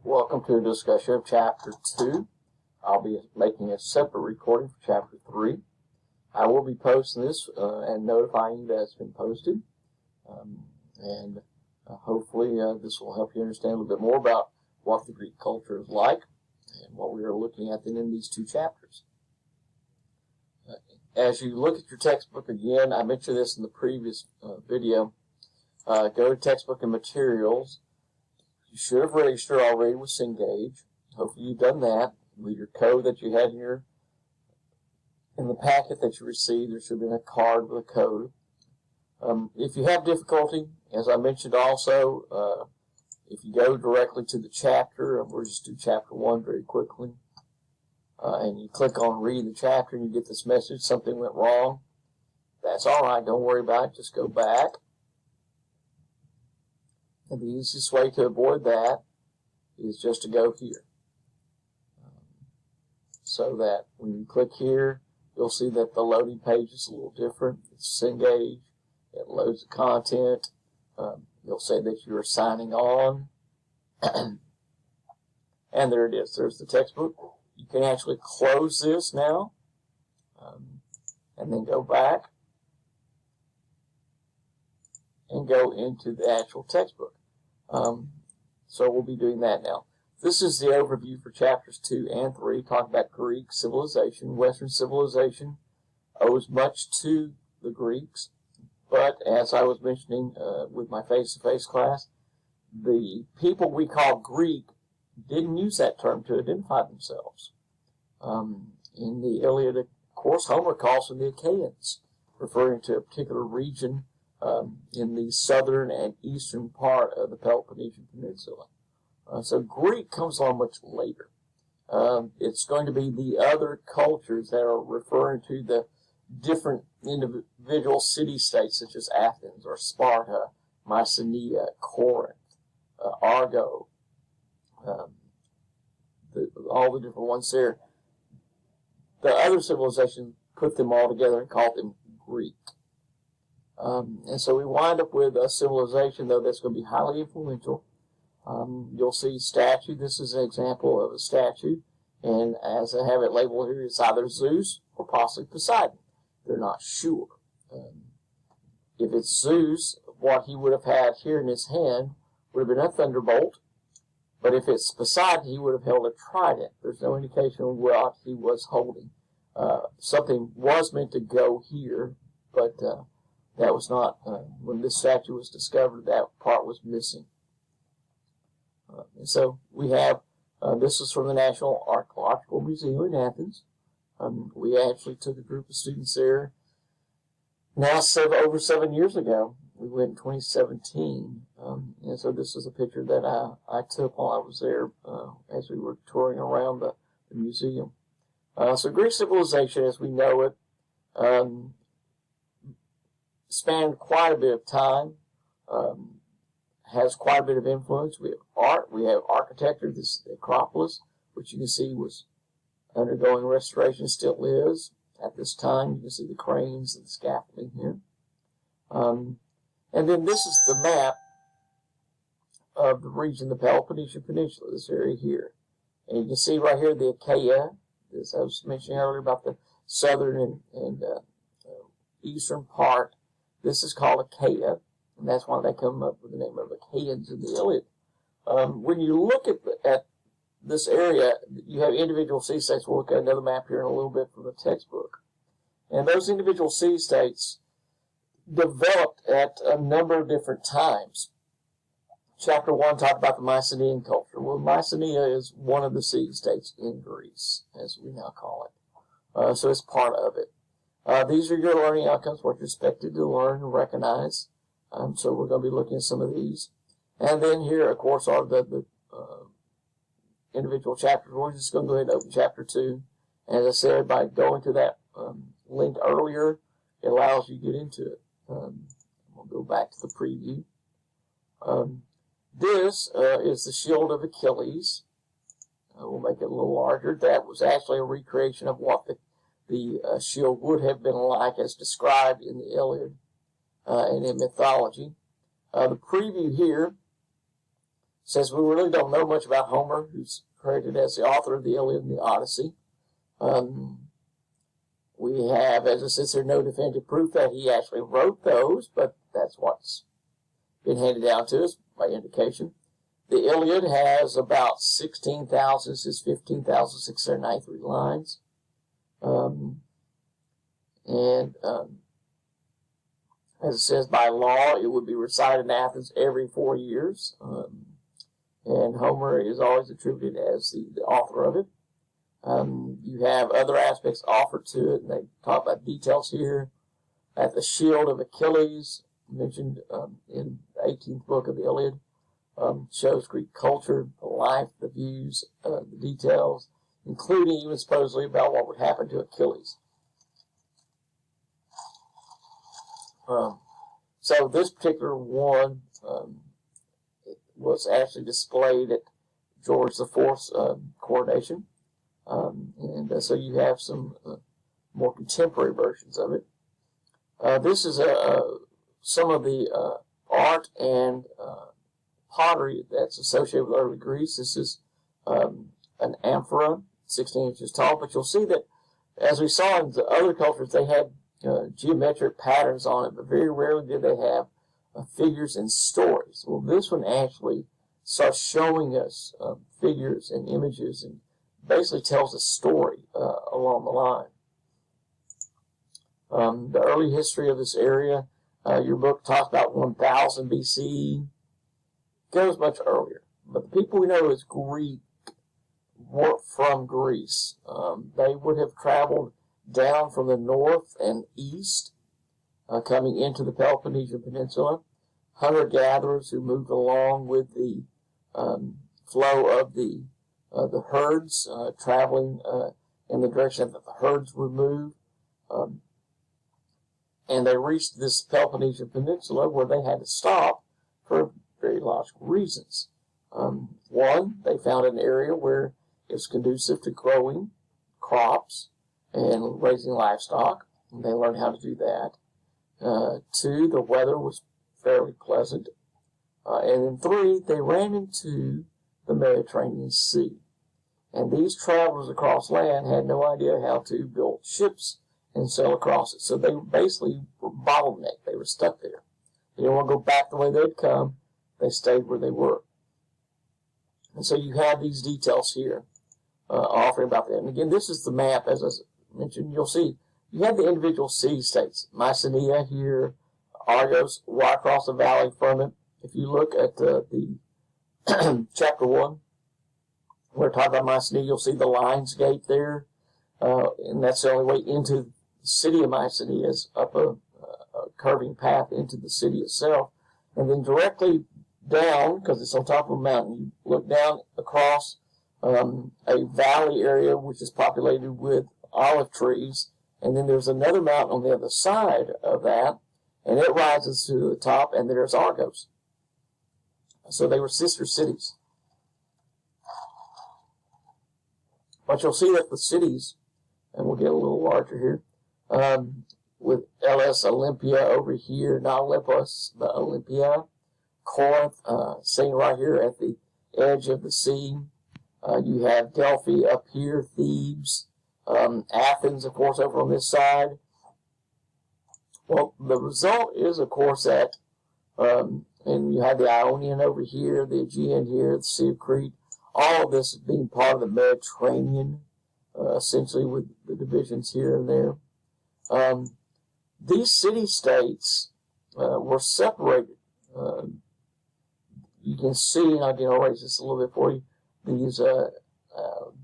Welcome to a discussion of Chapter 2. I'll be making a separate recording for Chapter 3. I will be posting this and notifying you that it's been posted. Hopefully this will help you understand a little bit more about what the Greek culture is like and what we are looking at in these two chapters. As you look at your textbook again, I mentioned this in the previous video, go to textbook and materials. You should have registered already with Cengage. Hopefully you've done that. With your code that you had in the packet that you received, there should have been a card with a code. If you have difficulty, as I mentioned also, if you go directly to the chapter, we'll just do Chapter 1 very quickly, and you click on read the chapter and you get this message, something went wrong. That's all right, don't worry about it, just go back. And the easiest way to avoid that is just to go here. So that when you click here, you'll see that the loading page is a little different. It's Cengage. It loads the content. You'll say that you are signing on. And there it is. There's the textbook. You can actually close this now and then go back and go into the actual textbook. So we'll be doing that now. This is the overview for chapters 2 and 3, talking about Greek civilization. Western civilization owes much to the Greeks, but as I was mentioning with my face-to-face class, the people we call Greek didn't use that term to identify themselves. In the Iliad, of course, Homer calls them the Achaeans, referring to a particular region in the southern and eastern part of the Peloponnesian Peninsula. So Greek comes along much later. It's going to be the other cultures that are referring to the different individual city-states such as Athens or Sparta, Mycenae, Corinth, Argo, all the different ones there. The other civilizations put them all together and called them Greek. And so we wind up with a civilization, though, that's going to be highly influential. You'll see statue. This is an example of a statue. And as I have it labeled here, it's either Zeus or possibly Poseidon. They're not sure. If it's Zeus, what he would have had here in his hand would have been a thunderbolt. But if it's Poseidon, he would have held a trident. There's no indication of what he was holding. Something was meant to go here, but that was not, when this statue was discovered, that part was missing. And so we have, this is from the National Archaeological Museum in Athens. We actually took a group of students there now over 7 years ago. We went in 2017. And so this is a picture that I took while I was there as we were touring around the museum. So Greek civilization, as we know it, spanned quite a bit of time, has quite a bit of influence. We have art, we have architecture. This is the Acropolis, which you can see was undergoing restoration, still is at this time. You can see the cranes and the scaffolding here. And then this is the map of the region, the Peloponnesian Peninsula, this area here. And you can see right here the Achaia, as I was mentioning earlier about the southern and eastern part. This is called Achaia, and that's why they come up with the name of Achaeans in the Iliad. When you look at this area, you have individual city-states. We'll look at another map here in a little bit from the textbook. And those individual city-states developed at a number of different times. Chapter 1 talked about the Mycenaean culture. Well, Mycenae is one of the city-states in Greece, as we now call it. So it's part of it. These are your learning outcomes, what you're expected to learn and recognize. So we're going to be looking at some of these. And then here, of course, are the individual chapters. We're just going to go ahead and open Chapter 2. As I said, by going to that link earlier, it allows you to get into it. We'll go back to the preview. This is the shield of Achilles. We'll make it a little larger. That was actually a recreation of what the shield would have been like as described in the Iliad and in mythology. The preview here says we really don't know much about Homer, who's credited as the author of the Iliad and the Odyssey. We have, as it says, there's no definitive proof that he actually wrote those, but that's what's been handed down to us by indication. The Iliad has about 16,000, this is 15,693 lines. As it says, by law, it would be recited in Athens every 4 years. And Homer is always attributed as the author of it. You have other aspects offered to it, and they talk about details here. At the shield of Achilles, mentioned in the 18th book of the Iliad, shows Greek culture, the life, the views, the details, including even supposedly about what would happen to Achilles. So this particular one was actually displayed at George IV's coronation. So you have some more contemporary versions of it. This is some of the art and pottery that's associated with early Greece. This is an amphora, 16 inches tall, but you'll see that, as we saw in the other cultures, they had geometric patterns on it, but very rarely did they have figures and stories. Well, this one actually starts showing us figures and images and basically tells a story along the line. The early history of this area, your book talks about 1000 BC, goes much earlier. But the people we know as Greek weren't from Greece. They would have traveled down from the north and east, coming into the Peloponnesian Peninsula. Hunter-gatherers who moved along with the flow of the herds, traveling in the direction that the herds would move. And they reached this Peloponnesian Peninsula where they had to stop for very logical reasons. One, they found an area where it was conducive to growing crops and raising livestock, and they learned how to do that. Two, the weather was fairly pleasant. And then three, they ran into the Mediterranean Sea. And these travelers across land had no idea how to build ships and sail across it. So they basically were bottlenecked. They were stuck there. They didn't want to go back the way they'd come. They stayed where they were. And so you have these details here offering about that. And again, this is the map. As I mentioned, you'll see you have the individual city-states. Mycenae here, Argos, right across the valley from it. If you look at the chapter 1, we're talking about Mycenae, you'll see the Lions Gate there. And that's the only way into the city of Mycenae, is up a curving path into the city itself. And then directly down, because it's on top of a mountain, you look down across a valley area which is populated with olive trees. And then there's another mountain on the other side of that, and it rises to the top, and there's Argos. So they were sister cities. But you'll see that the cities, and we'll get a little larger here, with LS Olympia over here, not Olympus, but Olympia. Corinth, sitting right here at the edge of the sea. You have Delphi up here, Thebes, Athens, of course, over on this side. Well, the result is, of course, that, and you have the Ionian over here, the Aegean here, the Sea of Crete, all of this being part of the Mediterranean, essentially with the divisions here and there. These city-states were separated. You can see, and I can erase this a little bit for you, these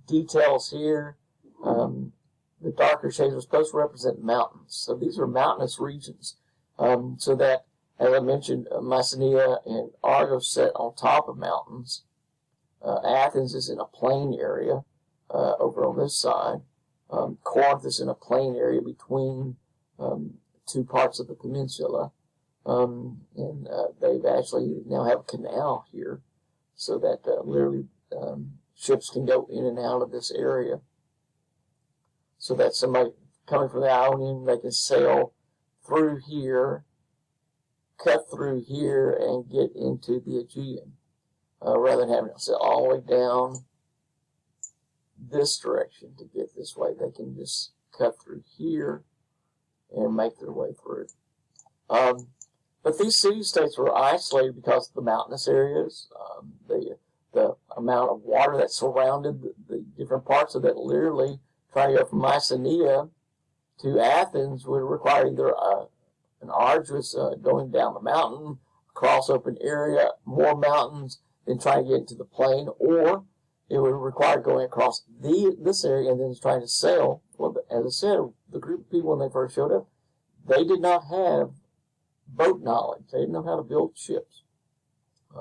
details here. The darker shades are supposed to represent mountains. So these are mountainous regions. So that, as I mentioned, Mycenae and Argos set on top of mountains. Athens is in a plain area over on this side. Corinth is in a plain area between two parts of the peninsula. And they've actually now have a canal here so that literally ships can go in and out of this area. So that somebody coming from the Ionian, they can sail through here, cut through here, and get into the Aegean. rather than having to sail all the way down this direction to get this way. They can just cut through here and make their way through. But these city-states were isolated because of the mountainous areas, the amount of water that surrounded the different parts of it. Literally, trying to go from Mycenae to Athens would require either an arduous going down the mountain, across open area, more mountains, then trying to get into the plain, or it would require going across this area and then trying to sail. Well, as I said, the group of people when they first showed up, they did not have boat knowledge. They didn't know how to build ships.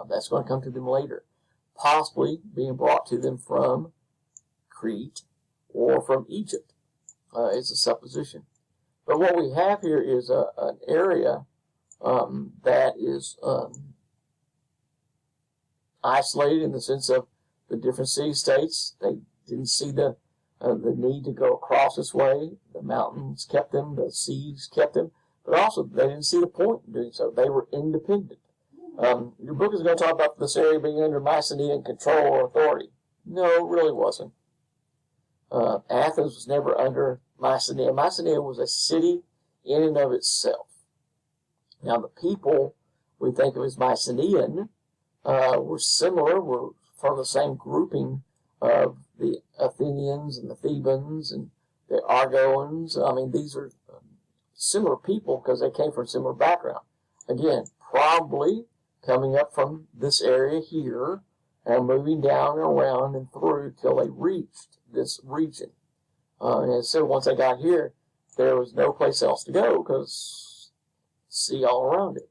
That's going to come to them later, possibly being brought to them from Crete or from Egypt. It's a supposition. But what we have here is an area that is isolated in the sense of the different city-states. They didn't see the need to go across this way. The mountains kept them, the seas kept them, but also they didn't see the point in doing so. They were independent. Your book is going to talk about this area being under Mycenaean control or authority. No, it really wasn't. Athens was never under Mycenae. Mycenae was a city in and of itself. Now, the people we think of as Mycenaean were similar, were from the same grouping of the Athenians and the Thebans and the Argoans. I mean, these are similar people because they came from similar background. Again, probably coming up from this area here and moving down and around and through till they reached this region. And as I said, once they got here, there was no place else to go because sea all around it.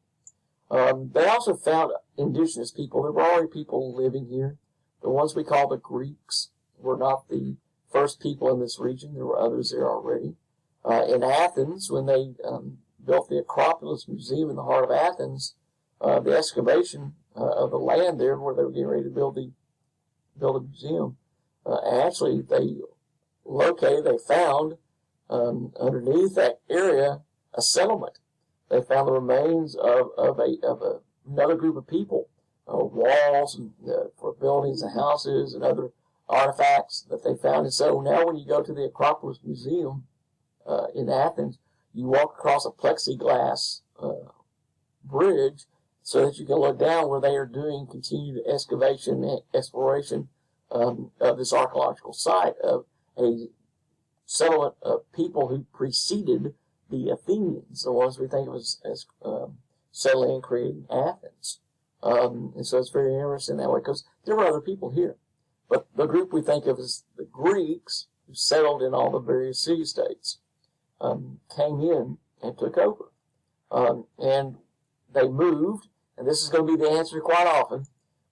They also found indigenous people. There were already people living here. The ones we call the Greeks were not the first people in this region. There were others there already. In Athens, when they built the Acropolis Museum in the heart of Athens, the excavation of the land there where they were getting ready to build a museum, actually they found underneath that area a settlement. They found the remains of another group of people, walls and, for buildings and houses and other artifacts that they found. And so now when you go to the Acropolis Museum in Athens, you walk across a plexiglass bridge so that you can look down where they are doing continued excavation and exploration of this archaeological site of a settlement of people who preceded the Athenians, the ones we think of as settling and creating Athens. And so it's very interesting that way because there were other people here. But the group we think of as the Greeks, who settled in all the various city-states, came in and took over. And they moved, and this is going to be the answer quite often.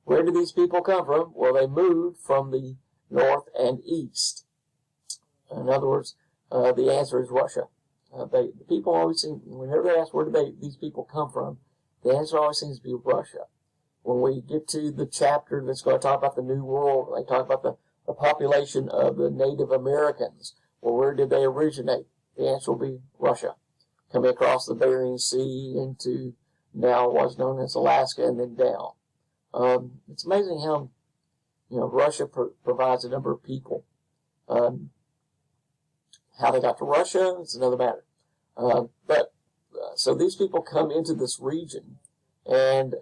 Where did these people come from? Well, they moved from the north and east. In other words, the answer is Russia. The people always seem, whenever they ask where did these people come from, the answer always seems to be Russia. When we get to the chapter that's going to talk about the New World, they talk about the population of the Native Americans. Well, where did they originate? The answer will be Russia, coming across the Bering Sea into now what's known as Alaska and then down. It's amazing how Russia provides a number of people. How they got to Russia is another matter. So these people come into this region, and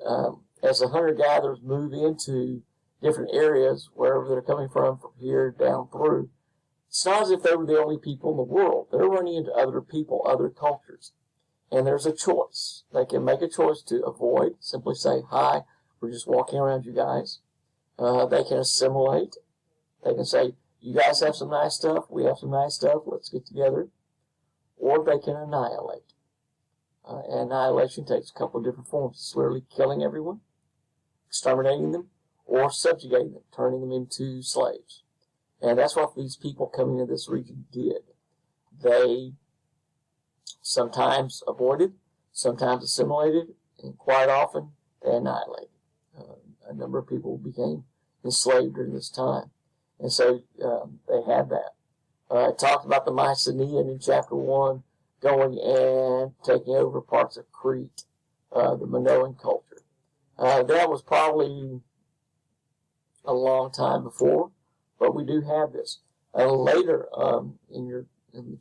as the hunter-gatherers move into different areas, wherever they're coming from here down through, it's not as if they were the only people in the world. They're running into other people, other cultures. And there's a choice. They can make a choice to avoid, simply say, hi, we're just walking around you guys. They can assimilate. They can say, you guys have some nice stuff, we have some nice stuff, let's get together. Or they can annihilate. Annihilation takes a couple of different forms. It's literally killing everyone, exterminating them, or subjugating them, turning them into slaves. And that's what these people coming into this region did. They sometimes avoided, sometimes assimilated, and quite often they annihilated. A number of people became enslaved during this time. And so they had that. It talked about the Mycenaean in chapter 1 going and taking over parts of Crete, the Minoan culture. That was probably a long time before, but we do have this. Later in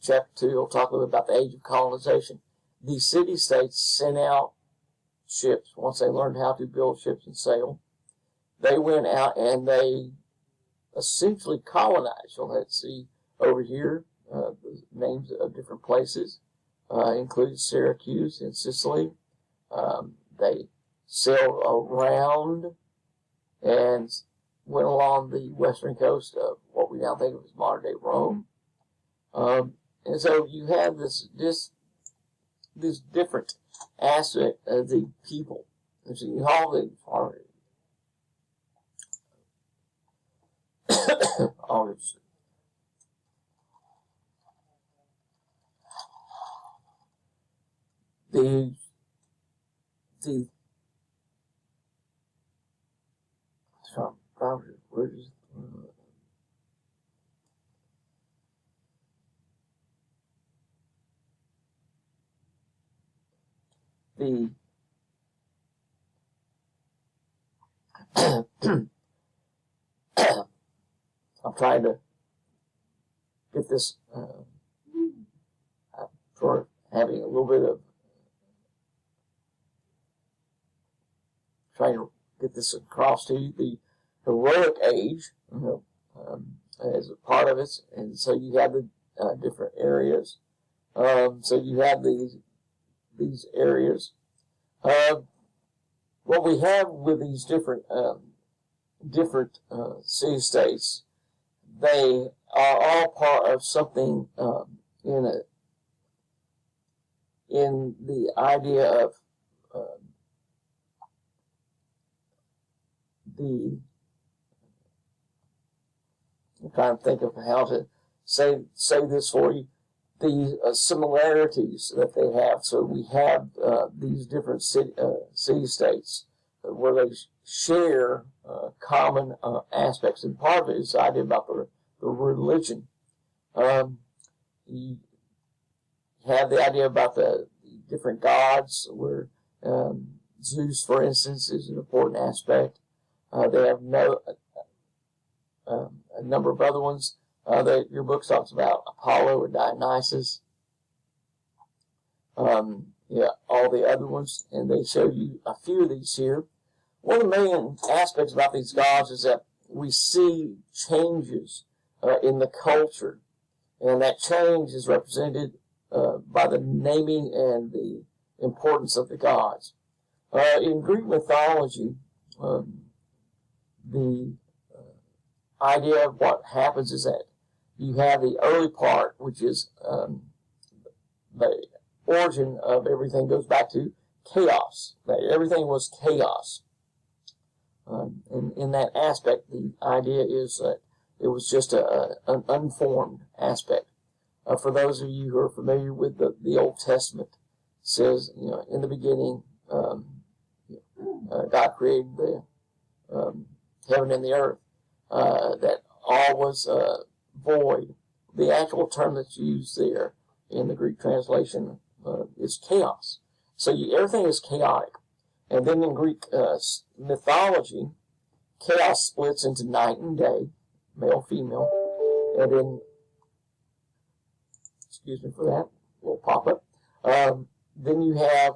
chapter 2, we'll talk a little about the age of colonization. The city-states sent out ships once they learned how to build ships and sail. They went out and they essentially colonized. You'll have to see over here the names of different places, including Syracuse in Sicily. They sailed around and went along the western coast of what we now think of as modern-day Rome. And so you have this different aspect of the people. And so you have I'm trying to get this for having a little bit of trying to get this across to you. The heroic age, as a part of it, and so you have the different areas. So you have these areas. What we have with these different city states, they are all part of something in the idea of I'm trying to think of how to say this for you. The similarities that they have. So we have these different city-states where they share common aspects. And part of it is the idea about the religion. You have the idea about the different gods, where Zeus, for instance, is an important aspect. They have a number of other ones that your book talks about, Apollo or Dionysus. All the other ones, and they show you a few of these here. One of the main aspects about these gods is that we see changes in the culture, and that change is represented by the naming and the importance of the gods. In Greek mythology, the idea of what happens is that you have the early part, which is the origin of everything goes back to chaos. That everything was chaos. And in that aspect, the idea is that it was just an unformed aspect. For those of you who are familiar with the Old Testament, it says, in the beginning, God created the heaven and the earth. That all was void. The actual term that's used there in the Greek translation is chaos. So everything is chaotic. And then in Greek mythology, chaos splits into night and day, male, female. And then, excuse me for that, little pop-up. Then you have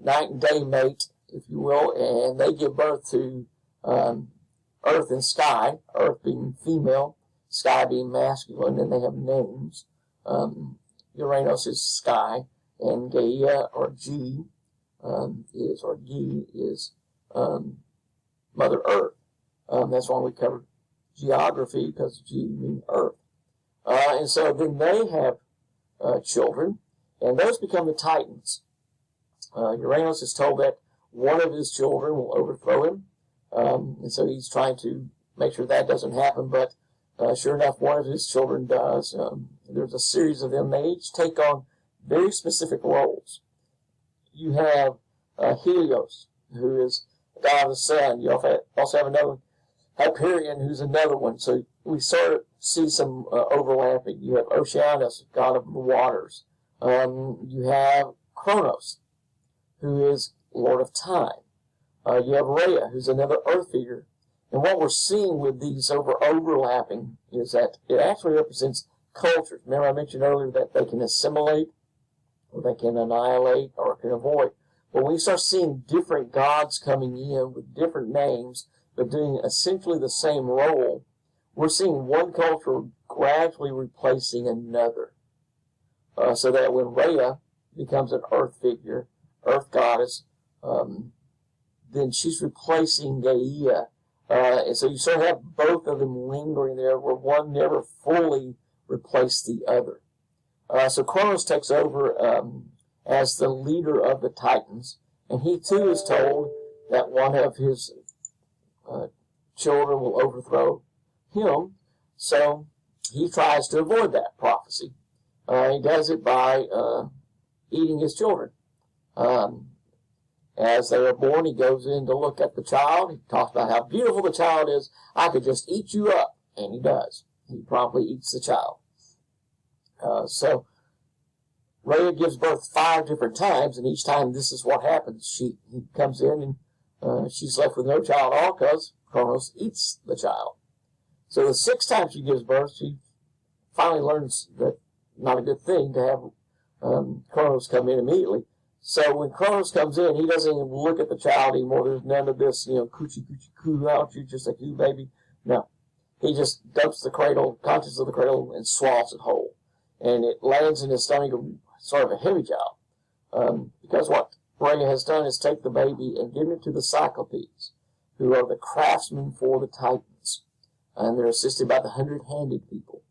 night and day mate, if you will, and they give birth to earth and sky, earth being female, sky being masculine, and they have names. Uranus is sky, and Gaia, or G, is Mother Earth. That's why we covered geography, because G means Earth. And so then they have children, and those become the Titans. Uranus is told that one of his children will overthrow him, and so he's trying to make sure that doesn't happen, but sure enough, one of his children does. There's a series of them. They each take on very specific roles. You have Helios, who is the god of the sun. You also have another one, Hyperion, who's another one. So we sort of see some overlapping. You have Oceanus, god of the waters. You have Kronos, who is lord of time. You have Rhea, who's another earth eater. what we're seeing with these overlapping is that it actually represents cultures. Remember I mentioned earlier that they can assimilate, or they can annihilate, or can avoid. But when we start seeing different gods coming in with different names, but doing essentially the same role, we're seeing one culture gradually replacing another. So that when Rhea becomes an earth figure, earth goddess, then she's replacing Gaia. And so you sort of have both of them lingering there, where one never fully replaced the other. So Kronos takes over as the leader of the Titans, and he too is told that one of his children will overthrow him. So he tries to avoid that prophecy. He does it by eating his children. As they are born, he goes in to look at the child. He talks about how beautiful the child is. I could just eat you up. And he does. He promptly eats the child. So Rhea gives birth 5 different times, and each time this is what happens. He comes in, and she's left with no child at all because Kronos eats the child. So the 6th time she gives birth, she finally learns that not a good thing to have Kronos come in immediately. So when Kronos comes in, he doesn't even look at the child anymore. There's none of this, coochie coochie coo out you, just like you, baby. No. He just dumps the cradle, contents of the cradle, and swallows it whole. And it lands in his stomach, sort of a heavy job. Because what Rhea has done is take the baby and give it to the Cyclopes, who are the craftsmen for the Titans. And they're assisted by the 100-handed people.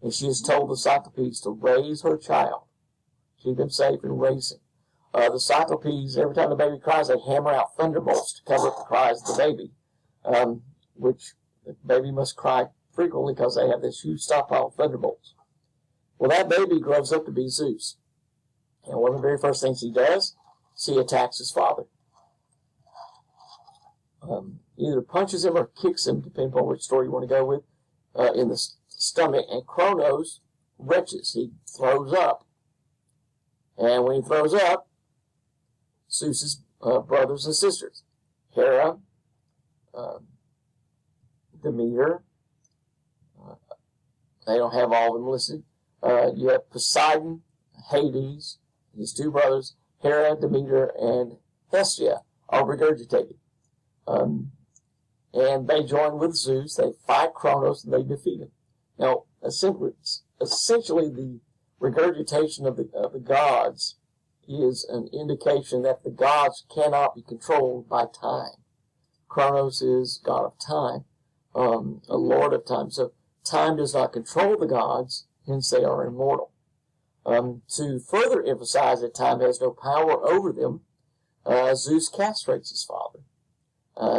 And she has told the Cyclopes to raise her child, keep him safe, and raise him. The Cyclopes, every time the baby cries, they hammer out thunderbolts to cover up the cries of the baby, which the baby must cry frequently because they have this huge stockpile of thunderbolts. Well, that baby grows up to be Zeus. And one of the very first things he does is he attacks his father. Either punches him or kicks him, depending on which story you want to go with, in the stomach. And Kronos retches. He throws up. And when he throws up, Zeus's brothers and sisters, Hera, Demeter, they don't have all of them listed. You have Poseidon, Hades, his 2 brothers, Hera, Demeter, and Hestia, are regurgitated. And they join with Zeus. They fight Kronos, and they defeat him. Now, essentially the regurgitation of the gods is an indication that the gods cannot be controlled by time. Kronos is god of time, a lord of time. So time does not control the gods, hence they are immortal. To further emphasize that time has no power over them, Zeus castrates his father,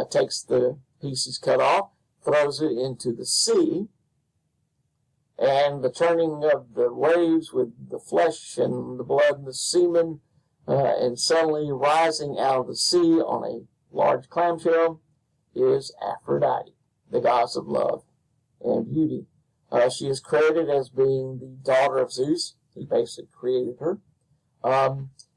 takes the piece he's cut off, throws it into the sea, and the churning of the waves with the flesh and the blood and the semen, and suddenly rising out of the sea on a large clamshell, is Aphrodite, the goddess of love and beauty. She is credited as being the daughter of Zeus. He basically created her.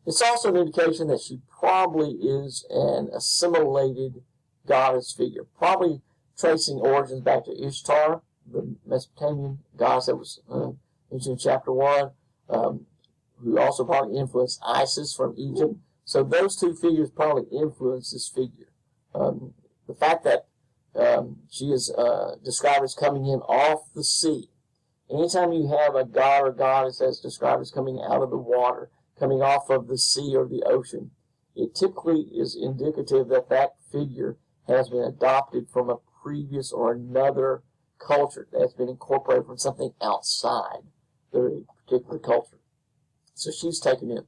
It's also an indication that she probably is an assimilated goddess figure, probably tracing origins back to Ishtar, the Mesopotamian goddess that was mentioned in chapter 1, who also probably influenced Isis from Egypt. So those 2 figures probably influenced this figure. The fact that she is described as coming in off the sea. Anytime you have a god or goddess that's described as coming out of the water, coming off of the sea or the ocean, it typically is indicative that that figure has been adopted from a previous or another culture that's been incorporated from something outside the particular culture. So she's taken in.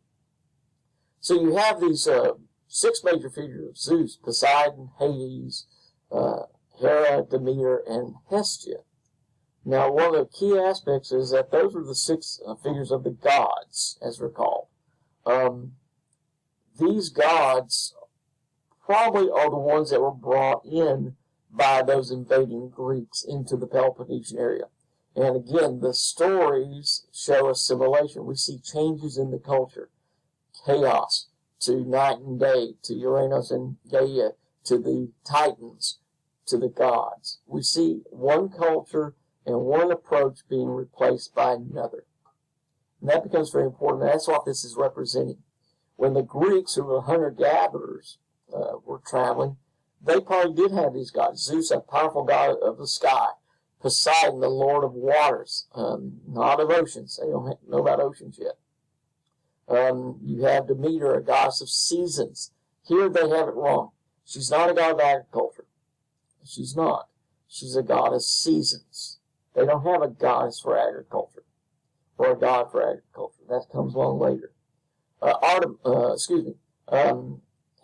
So you have these 6 major figures of Zeus: Poseidon, Hades, Hera, Demeter, and Hestia. Now, one of the key aspects is that those are the 6 figures of the gods, as they're called. These gods probably are the ones that were brought in by those invading Greeks into the Peloponnesian area. And again, the stories show assimilation. We see changes in the culture. Chaos to night and day, to Uranus and Gaia, to the Titans, to the gods. We see one culture and one approach being replaced by another. And that becomes very important. That's what this is representing. When the Greeks, who were hunter-gatherers, were traveling, they probably did have these gods. Zeus, a powerful god of the sky. Poseidon, the lord of waters, not of oceans. They don't know about oceans yet. You have Demeter, a goddess of seasons. Here they have it wrong. She's not a god of agriculture. She's not. She's a goddess of seasons. They don't have a goddess for agriculture or a god for agriculture. That comes along later.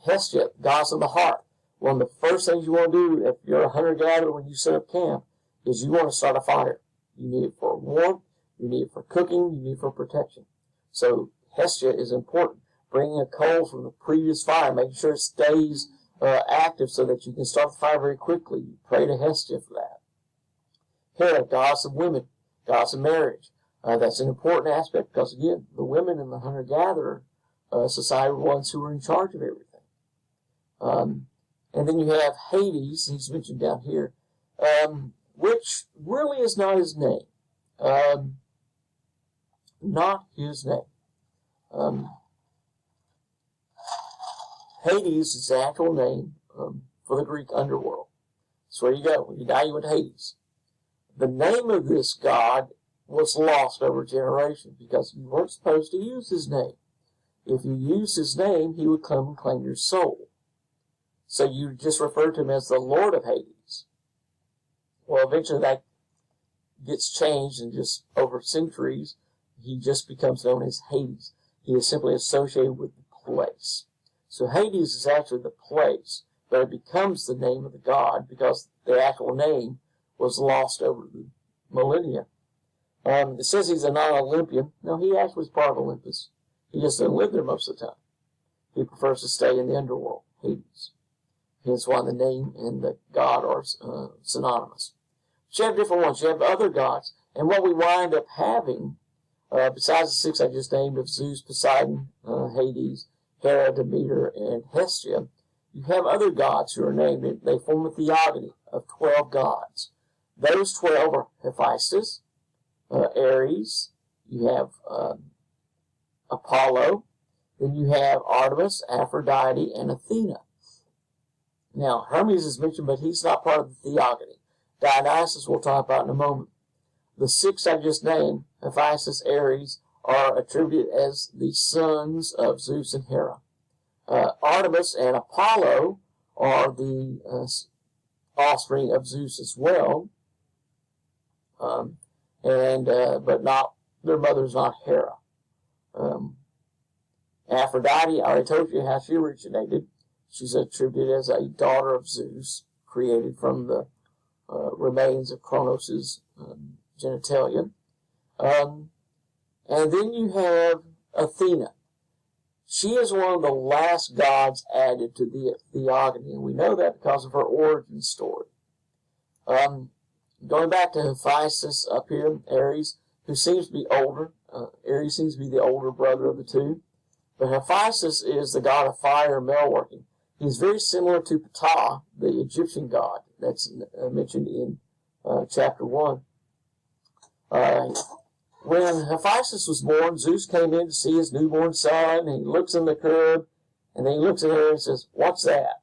Hestia, goddess of the hearth. One of the first things you want to do if you're a hunter-gatherer when you set up camp is you want to start a fire. You need it for warmth, you need it for cooking, you need it for protection. So Hestia is important. Bringing a coal from the previous fire, making sure it stays active so that you can start the fire very quickly. You pray to Hestia for that. Hera, goddess of women, goddess of marriage. That's an important aspect because, again, the women in the hunter-gatherer society were the ones who were in charge of everything. And then you have Hades, he's mentioned down here, which really is not his name. Not his name. Hades is the actual name for the Greek underworld. That's where you go. When you die, you went to Hades. The name of this god was lost over generations because you weren't supposed to use his name. If you used his name, he would come and claim your soul. So you just refer to him as the Lord of Hades. Well, eventually that gets changed, and just over centuries, he just becomes known as Hades. He is simply associated with the place. So Hades is actually the place, but it becomes the name of the god because the actual name was lost over the millennia. It says he's a non-Olympian. No, he actually is part of Olympus. He just doesn't live there most of the time. He prefers to stay in the underworld, Hades. Hence why the name and the god are synonymous. But you have different ones. You have other gods. And what we wind up having, besides the six I just named of Zeus, Poseidon, Hades, Hera, Demeter, and Hestia, you have other gods who are named. They form a theogony of 12 gods. Those 12 are Hephaestus, Ares, you have Apollo, then you have Artemis, Aphrodite, and Athena. Now, Hermes is mentioned, but he's not part of the theogony. Dionysus we'll talk about in a moment. The six I just named, Hephaestus, Ares, are attributed as the sons of Zeus and Hera. Artemis and Apollo are the offspring of Zeus as well, but not their mother's not Hera. Aphrodite, I already told you how she originated. She's attributed as a daughter of Zeus, created from the remains of Kronos' genitalia. And then you have Athena. She is one of the last gods added to the theogony, and we know that because of her origin story. Going back to Hephaestus up here, Ares, who seems to be older. Ares seems to be the older brother of the two. But Hephaestus is the god of fire and metalworking. He's very similar to Ptah, the Egyptian god that's mentioned in chapter 1. When Hephaestus was born, Zeus came in to see his newborn son, and he looks in the crib, and then he looks at her and says, "What's that?"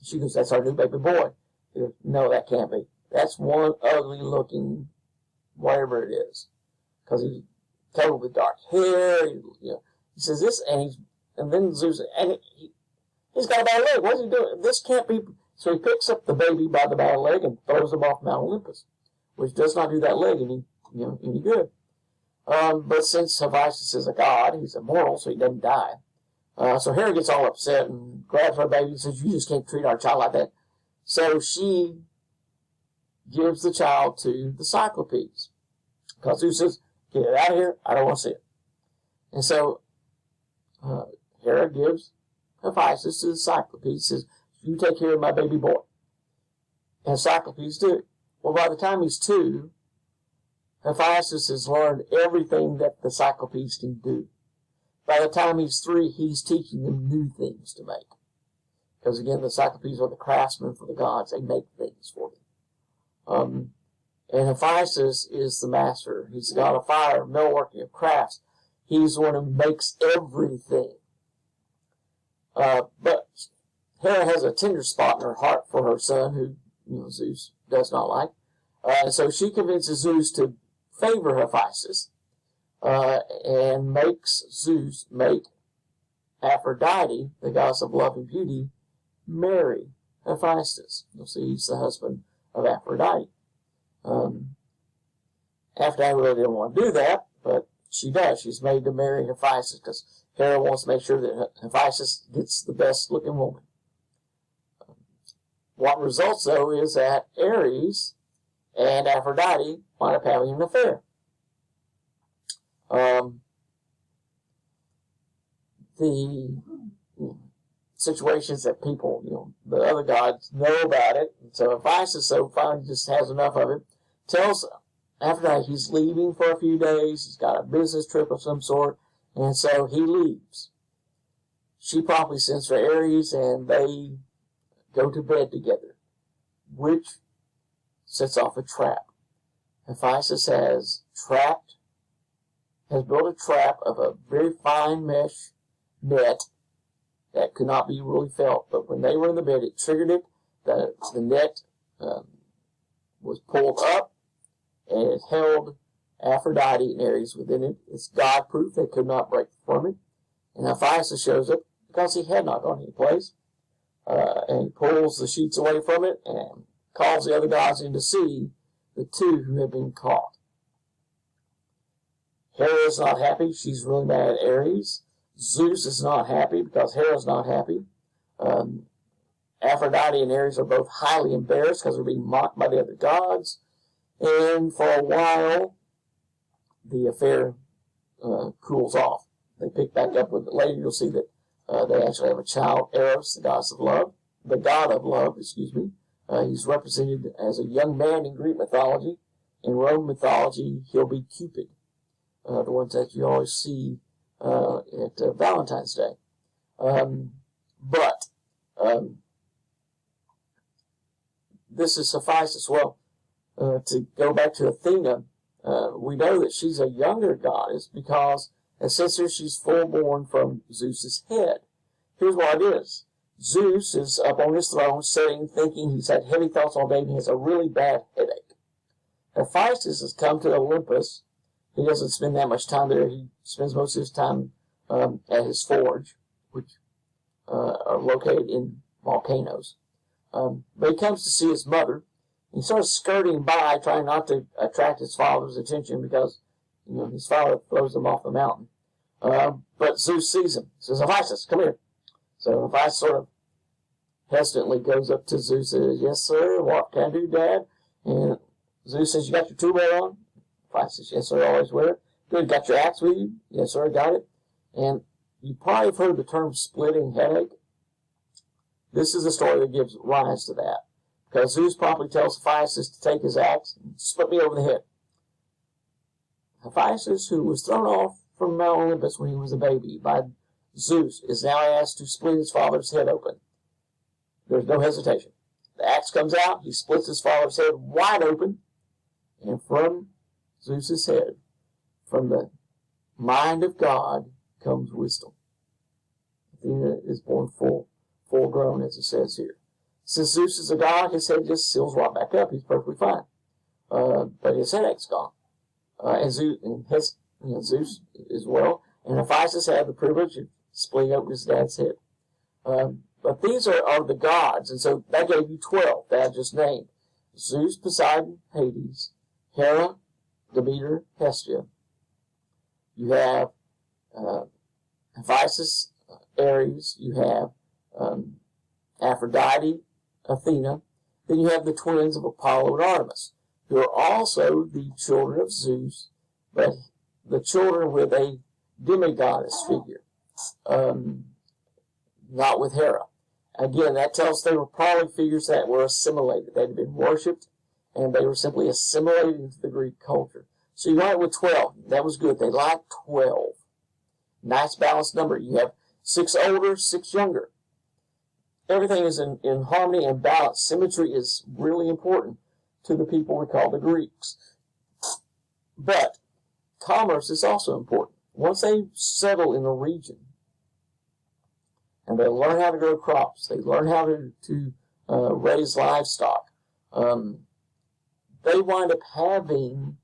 She goes, "That's our new baby boy." He goes, "No, that can't be. That's one ugly-looking, whatever it is." Because he's covered with dark hair. He says this, and then Zeus, and he's got a bad leg. What's he doing? This can't be. So he picks up the baby by the bad leg and throws him off Mount Olympus, which does not do that leg any good. But since Hephaestus is a god, he's immortal, so he doesn't die. So Hera gets all upset and grabs her baby and says, "You just can't treat our child like that." So she gives the child to the Cyclopes. Because Zeus says, "Get it out of here, I don't want to see it." And so Hera gives Hephaestus to the Cyclopes, says, "You take care of my baby boy." And Cyclopes do. Well, by the time he's 2, Hephaestus has learned everything that the Cyclopes can do. By the time he's 3, he's teaching them new things to make. because again, the Cyclopes are the craftsmen for the gods. They make things for them. And Hephaestus is the master. He's the god of fire, metalworking, of crafts. He's the one who makes everything. But Hera has a tender spot in her heart for her son, who Zeus does not like. And so she convinces Zeus to favor Hephaestus and makes Zeus make Aphrodite, the goddess of love and beauty, marry Hephaestus. You'll see he's the husband of Aphrodite. Aphrodite really didn't want to do that, but she does. She's made to marry Hephaestus because Hera wants to make sure that Hephaestus gets the best looking woman. What results, though, is that Ares and Aphrodite wind up having an affair. The situations that people, the other gods know about it. And so Hephaestus, finally just has enough of it, tells Aphrodite he's leaving for a few days. He's got a business trip of some sort, and so he leaves. She promptly sends for Ares, and they go to bed together, which sets off a trap. Hephaestus has built a trap of a very fine mesh net that could not be really felt, but when they were in the bed, it triggered it. The net was pulled up, and it held Aphrodite and Ares within it. It's God-proof. They could not break from it. And Hephaestus shows up because he had not gone any place, and he pulls the sheets away from it and calls the other gods in to see the two who have been caught. Hera is not happy. She's really mad at Ares. Zeus is not happy because Hera's not happy. Aphrodite and Ares are both highly embarrassed because they're being mocked by the other gods. And for a while, the affair cools off. They pick back up with it later. You'll see that they actually have a child, Eros, the god of love. He's represented as a young man in Greek mythology. In Roman mythology, he'll be Cupid, the ones that you always see at Valentine's Day. But this is Hephaestus. Well, to go back to Athena, we know that she's a younger goddess because, as says here, she's full-born from Zeus's head. Here's what it is. Zeus is up on his throne, sitting, thinking. He's had heavy thoughts all day, and he has a really bad headache. Hephaestus has come to Olympus. He doesn't spend that much time there. He spends most of his time at his forge, which are located in volcanoes. But he comes to see his mother. He starts skirting by, trying not to attract his father's attention because his father throws him off the mountain. But Zeus sees him. Says, Hephaestus, come here. So Hephaestus sort of hesitantly goes up to Zeus and says, yes, sir, what can I do, Dad? And Zeus says, you got your tool belt on? Hephaestus says, yes, sir, I always wear it. Good, got your axe with you? Yes, sir, I got it. And you probably have heard the term splitting headache. This is the story that gives rise to that. Because Zeus promptly tells Hephaestus to take his axe and split me over the head. Hephaestus, who was thrown off from Mount Olympus when he was a baby by Zeus, is now asked to split his father's head open. There's no hesitation. The axe comes out, he splits his father's head wide open, and from Zeus's head, from the mind of God, comes wisdom. Athena is born full grown, as it says here. Since Zeus is a god, his head just seals right back up. He's perfectly fine. But his headache's gone. And Zeus as well. And Hephaestus had the privilege of splitting open his dad's head. But these are the gods, and so that gave you 12 that I just named. Zeus, Poseidon, Hades, Hera, Demeter, Hestia. You have Hephaestus, Ares. You have Aphrodite, Athena. Then you have the twins of Apollo and Artemis, who are also the children of Zeus, but the children with a demigoddess figure, not with Hera. Again, that tells they were probably figures that were assimilated. They had been worshipped, and they were simply assimilated into the Greek culture. So you went with 12. That was good. They liked 12. Nice balanced number. You have 6 older, 6 younger. everything is in harmony and balance. Symmetry is really important to the people we call the Greeks. But commerce is also important. Once they settle in a region and they learn how to grow crops, they learn how to raise livestock, they wind up having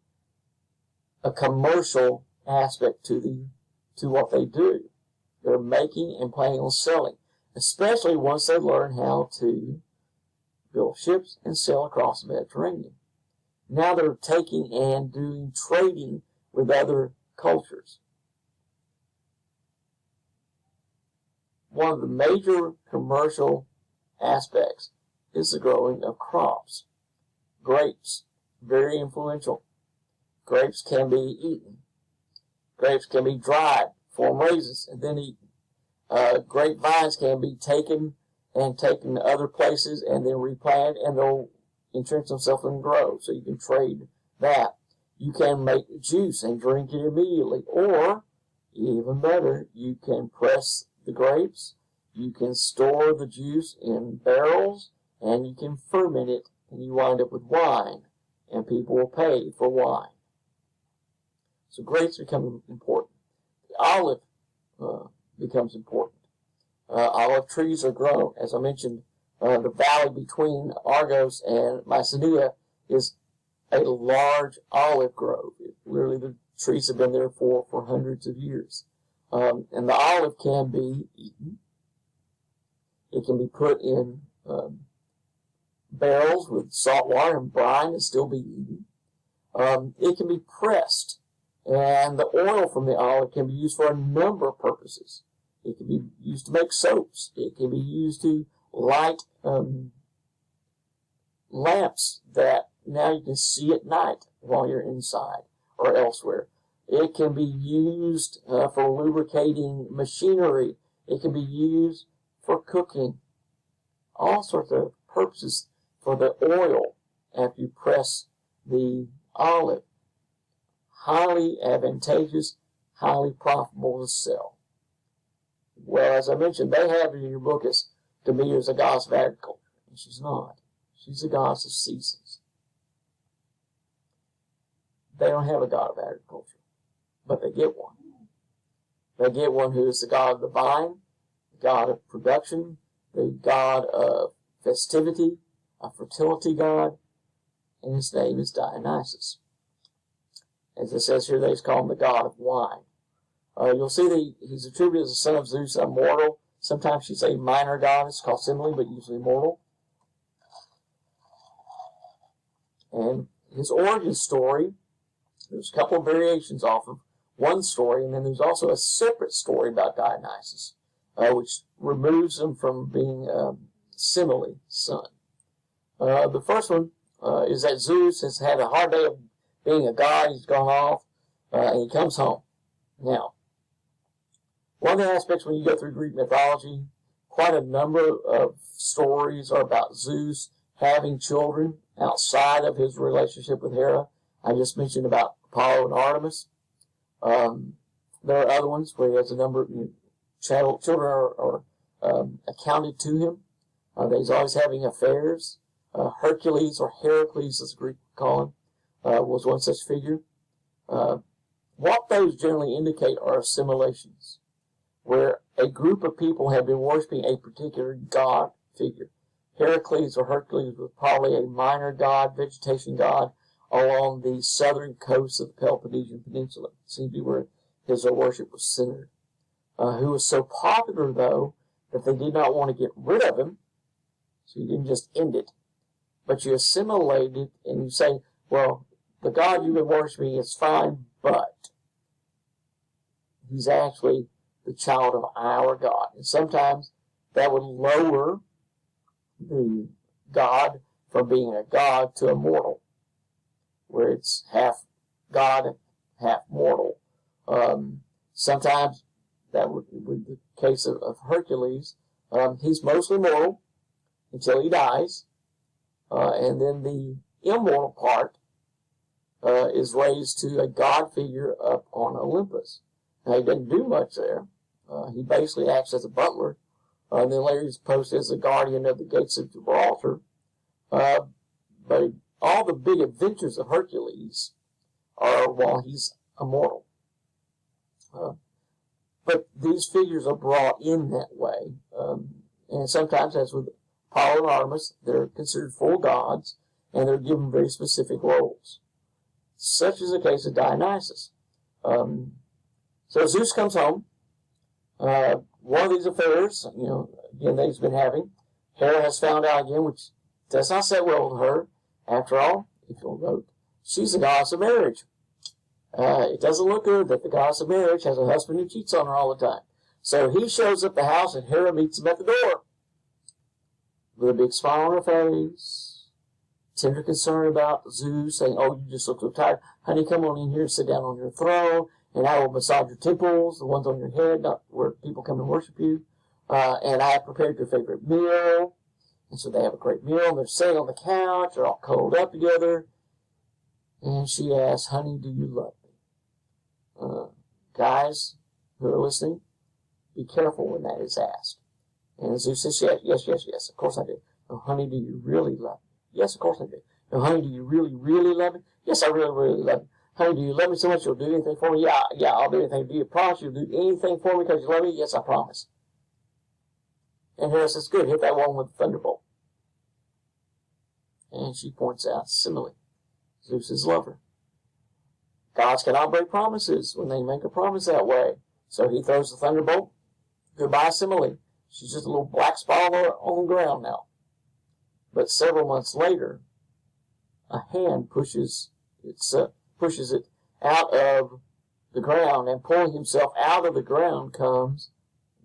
a commercial aspect to what they do. They're making and planning on selling, especially once they learn how to build ships and sail across the Mediterranean. Now they're taking and doing trading with other cultures. One of the major commercial aspects is the growing of crops. Grapes, very influential. Grapes can be eaten. Grapes can be dried, form raisins, and then eaten. Grapevines can be taken to other places and then replanted, and they'll entrench themselves and grow. So you can trade that. You can make juice and drink it immediately. Or, even better, you can press the grapes, you can store the juice in barrels, and you can ferment it, and you wind up with wine, and people will pay for wine. So grapes become important. The olive becomes important. Olive trees are grown. As I mentioned, the valley between Argos and Mycenae is a large olive grove. Literally, the trees have been there for hundreds of years. And the olive can be eaten. It can be put in barrels with salt water and brine and still be eaten. It can be pressed, and the oil from the olive can be used for a number of purposes. It can be used to make soaps. It can be used to light lamps that now you can see at night while you're inside or elsewhere. It can be used for lubricating machinery. It can be used for cooking. All sorts of purposes for the oil after you press the olive. Highly advantageous, highly profitable to sell. Well, as I mentioned, they have in your book as Demeter is a goddess of agriculture. And she's not. She's a goddess of seasons. They don't have a god of agriculture, but they get one. They get one who is the god of the vine, the god of production, the god of festivity, a fertility god, and his name is Dionysus. As it says here, they call him the god of wine. You'll see that he's attributed as the son of Zeus, a mortal. Sometimes she's a minor goddess called Semele, but usually mortal. And his origin story, there's a couple of variations off of one story, and then there's also a separate story about Dionysus, which removes him from being Semele's son. The first one is that Zeus has had a hard day of being a god. He's gone off, and he comes home. Now, one of the aspects when you go through Greek mythology, quite a number of stories are about Zeus having children outside of his relationship with Hera. I just mentioned about Apollo and Artemis. There are other ones where he has a number of children are accounted to him. That he's always having affairs. Hercules, or Heracles as the Greek call him, was one such figure. What those generally indicate are assimilations, where a group of people have been worshiping a particular god figure. Heracles or Hercules was probably a minor god, vegetation god, along the southern coast of the Peloponnesian Peninsula. It seems to be where his worship was centered. Who was so popular, though, that they did not want to get rid of him, so you didn't just end it, but you assimilate it and you say, well, the God you've been worshiping is fine, but he's actually the child of our God. And sometimes that would lower the God from being a God to a mortal, where it's half God, half mortal. Sometimes that would be the case of Hercules. He's mostly mortal until he dies, and then the immortal part is raised to a god figure up on Olympus. Now, he doesn't do much there. He basically acts as a butler And then later he's posted as the guardian of the gates of Gibraltar. But all the big adventures of Hercules are while he's immortal. But these figures are brought in that way. And sometimes, as with Apollo and Artemis, they're considered full gods, and they're given very specific roles. Such is the case of Dionysus. So Zeus comes home. One of these affairs, again, that he's been having, Hera has found out again, which does not sit well with her. After all, if you'll note, she's the goddess of marriage. It doesn't look good that the goddess of marriage has a husband who cheats on her all the time. So he shows up at the house, and Hera meets him at the door with a big smile on her face, tender concern about Zeus, saying, "Oh, you just look so tired. Honey, come on in here and sit down on your throne, and I will massage your temples, the ones on your head, not where people come and worship you. And I have prepared your favorite meal." And so they have a great meal, and they're sitting on the couch, they're all cuddled up together. And she asks, "Honey, do you love me?" Guys who are listening, be careful when that is asked. And Zeus says, yes, of course I do. "Oh, honey, do you really love me?" "Yes, of course I do." "Oh, honey, do you really, really love me?" "Yes, I really, really love you." "Honey, do you love me so much you'll do anything for me?" Yeah, I'll do anything. "Do you promise you'll do anything for me because you love me?" "Yes, I promise." And Hera says, "Good, hit that one with a thunderbolt." And she points out Semele, Zeus's lover. Gods cannot break promises when they make a promise that way. So he throws the thunderbolt. Goodbye, Semele. She's just a little black spot on the ground now. But several months later, a hand pushes it out of the ground, and pulling himself out of the ground comes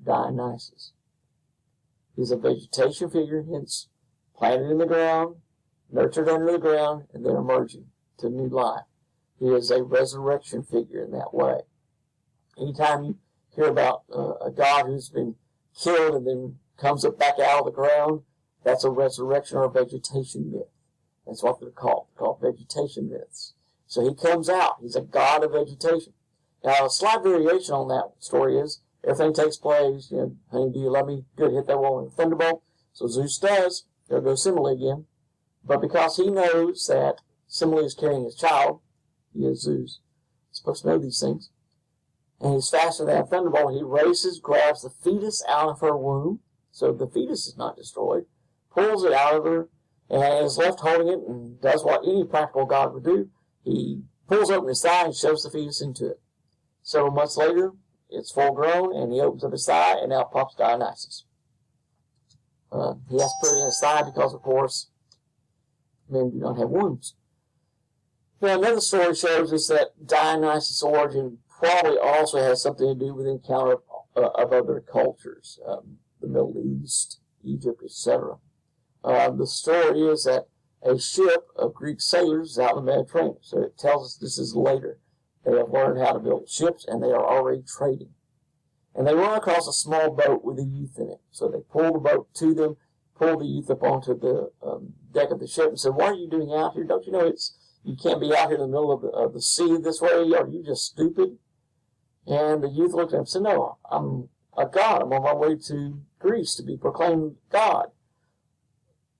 Dionysus. He's a vegetation figure, hence planted in the ground, nurtured under the ground, and then emerging to new life. He is a resurrection figure in that way. Anytime you hear about a god who's been killed and then comes up back out of the ground, that's a resurrection or a vegetation myth. That's what they're called. They're called vegetation myths. So he comes out. He's a god of vegetation. Now, a slight variation on that story is everything takes place. Honey, do you love me? Good, hit that one with a thunderbolt. So Zeus does. There goes Semele again. But because he knows that Semele is carrying his child, he is Zeus. He's supposed to know these things. And he's faster than a thunderbolt. He races, grabs the fetus out of her womb, so the fetus is not destroyed, pulls it out of her, and is left holding it, and does what any practical god would do. He pulls open his thigh and shoves the fetus into it. Several months later, it's full grown, and he opens up his thigh, and out pops Dionysus. He has to put it in his thigh because, of course, men do not have wombs. Now, another story shows us that Dionysus' origin probably also has something to do with the encounter of other cultures, the Middle East, Egypt, etc. The story is that a ship of Greek sailors is out in the Mediterranean, so it tells us this is later. They have learned how to build ships, and they are already trading. And they run across a small boat with a youth in it. So they pull the boat to them, pull the youth up onto the deck of the ship, and say, "What are you doing out here? Don't you know you can't be out here in the middle of the sea this way? Are you just stupid?" And the youth looked at him and said, "No, I'm a god. I'm on my way to Greece to be proclaimed God."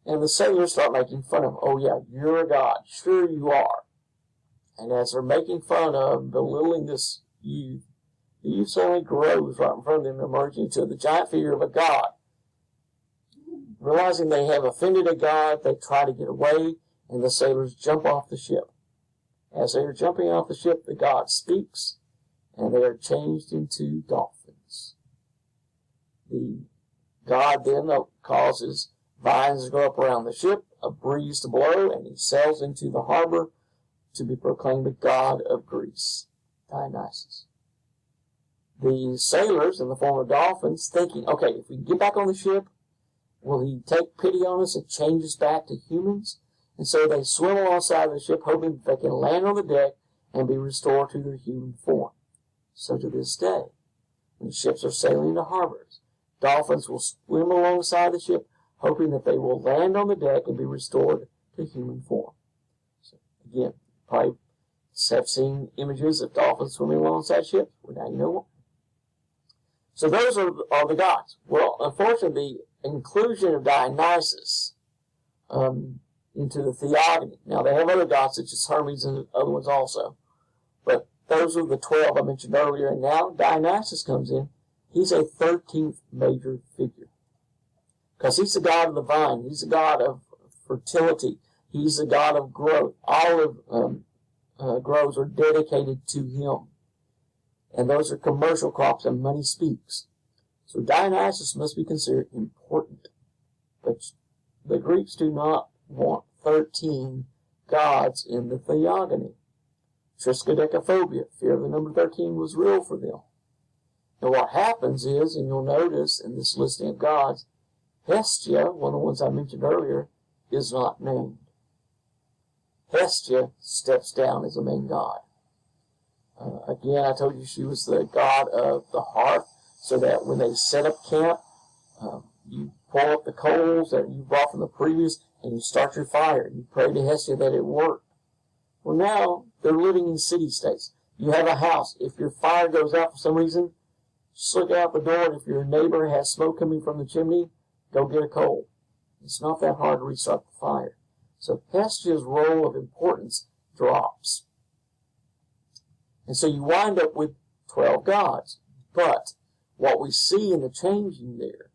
And the sailors start making fun of him. "Oh, yeah, you're a god. Sure you are." And as they're making fun of, belittling this youth, the youth suddenly grows right in front of them, emerging into the giant figure of a god. Realizing they have offended a god, they try to get away, and the sailors jump off the ship. As they are jumping off the ship, the god speaks, and they are changed into dolphins. The god then causes vines to grow up around the ship, a breeze to blow, and he sails into the harbor to be proclaimed the god of Greece, Dionysus. The sailors, in the form of dolphins, thinking, okay, if we get back on the ship, will he take pity on us and change us back to humans? And so they swim alongside the ship, hoping that they can land on the deck and be restored to their human form. So to this day, when ships are sailing into harbors, dolphins will swim alongside the ship, hoping that they will land on the deck and be restored to human form. So again, probably have seen images of dolphins swimming alongside ships. Well, now you know what. So those are the gods. Well, unfortunately, the inclusion of Dionysus into the theogony. Now, they have other gods such as Hermes and other ones also. But those are the 12 I mentioned earlier. And now Dionysus comes in. He's a 13th major figure. Because he's the god of the vine. He's the god of fertility. He's the god of growth. All of groves are dedicated to him. And those are commercial crops, and money speaks. So Dionysus must be considered important. But the Greeks do not want 13 gods in the theogony. Triskaidekaphobia, fear of the number 13, was real for them. And what happens is, and you'll notice in this listing of gods, Hestia, one of the ones I mentioned earlier, is not named. Hestia steps down as a main god. Again, I told you she was the god of the hearth, so that when they set up camp, you pull up the coals that you brought from the previous, and you start your fire. You pray to Hestia that it worked. Well, now they're living in city-states. You have a house. If your fire goes out for some reason, just look out the door, and if your neighbor has smoke coming from the chimney, go get a coal. It's not that hard to restart the fire. So Hestia's role of importance drops. And so you wind up with 12 gods. But what we see in the changing there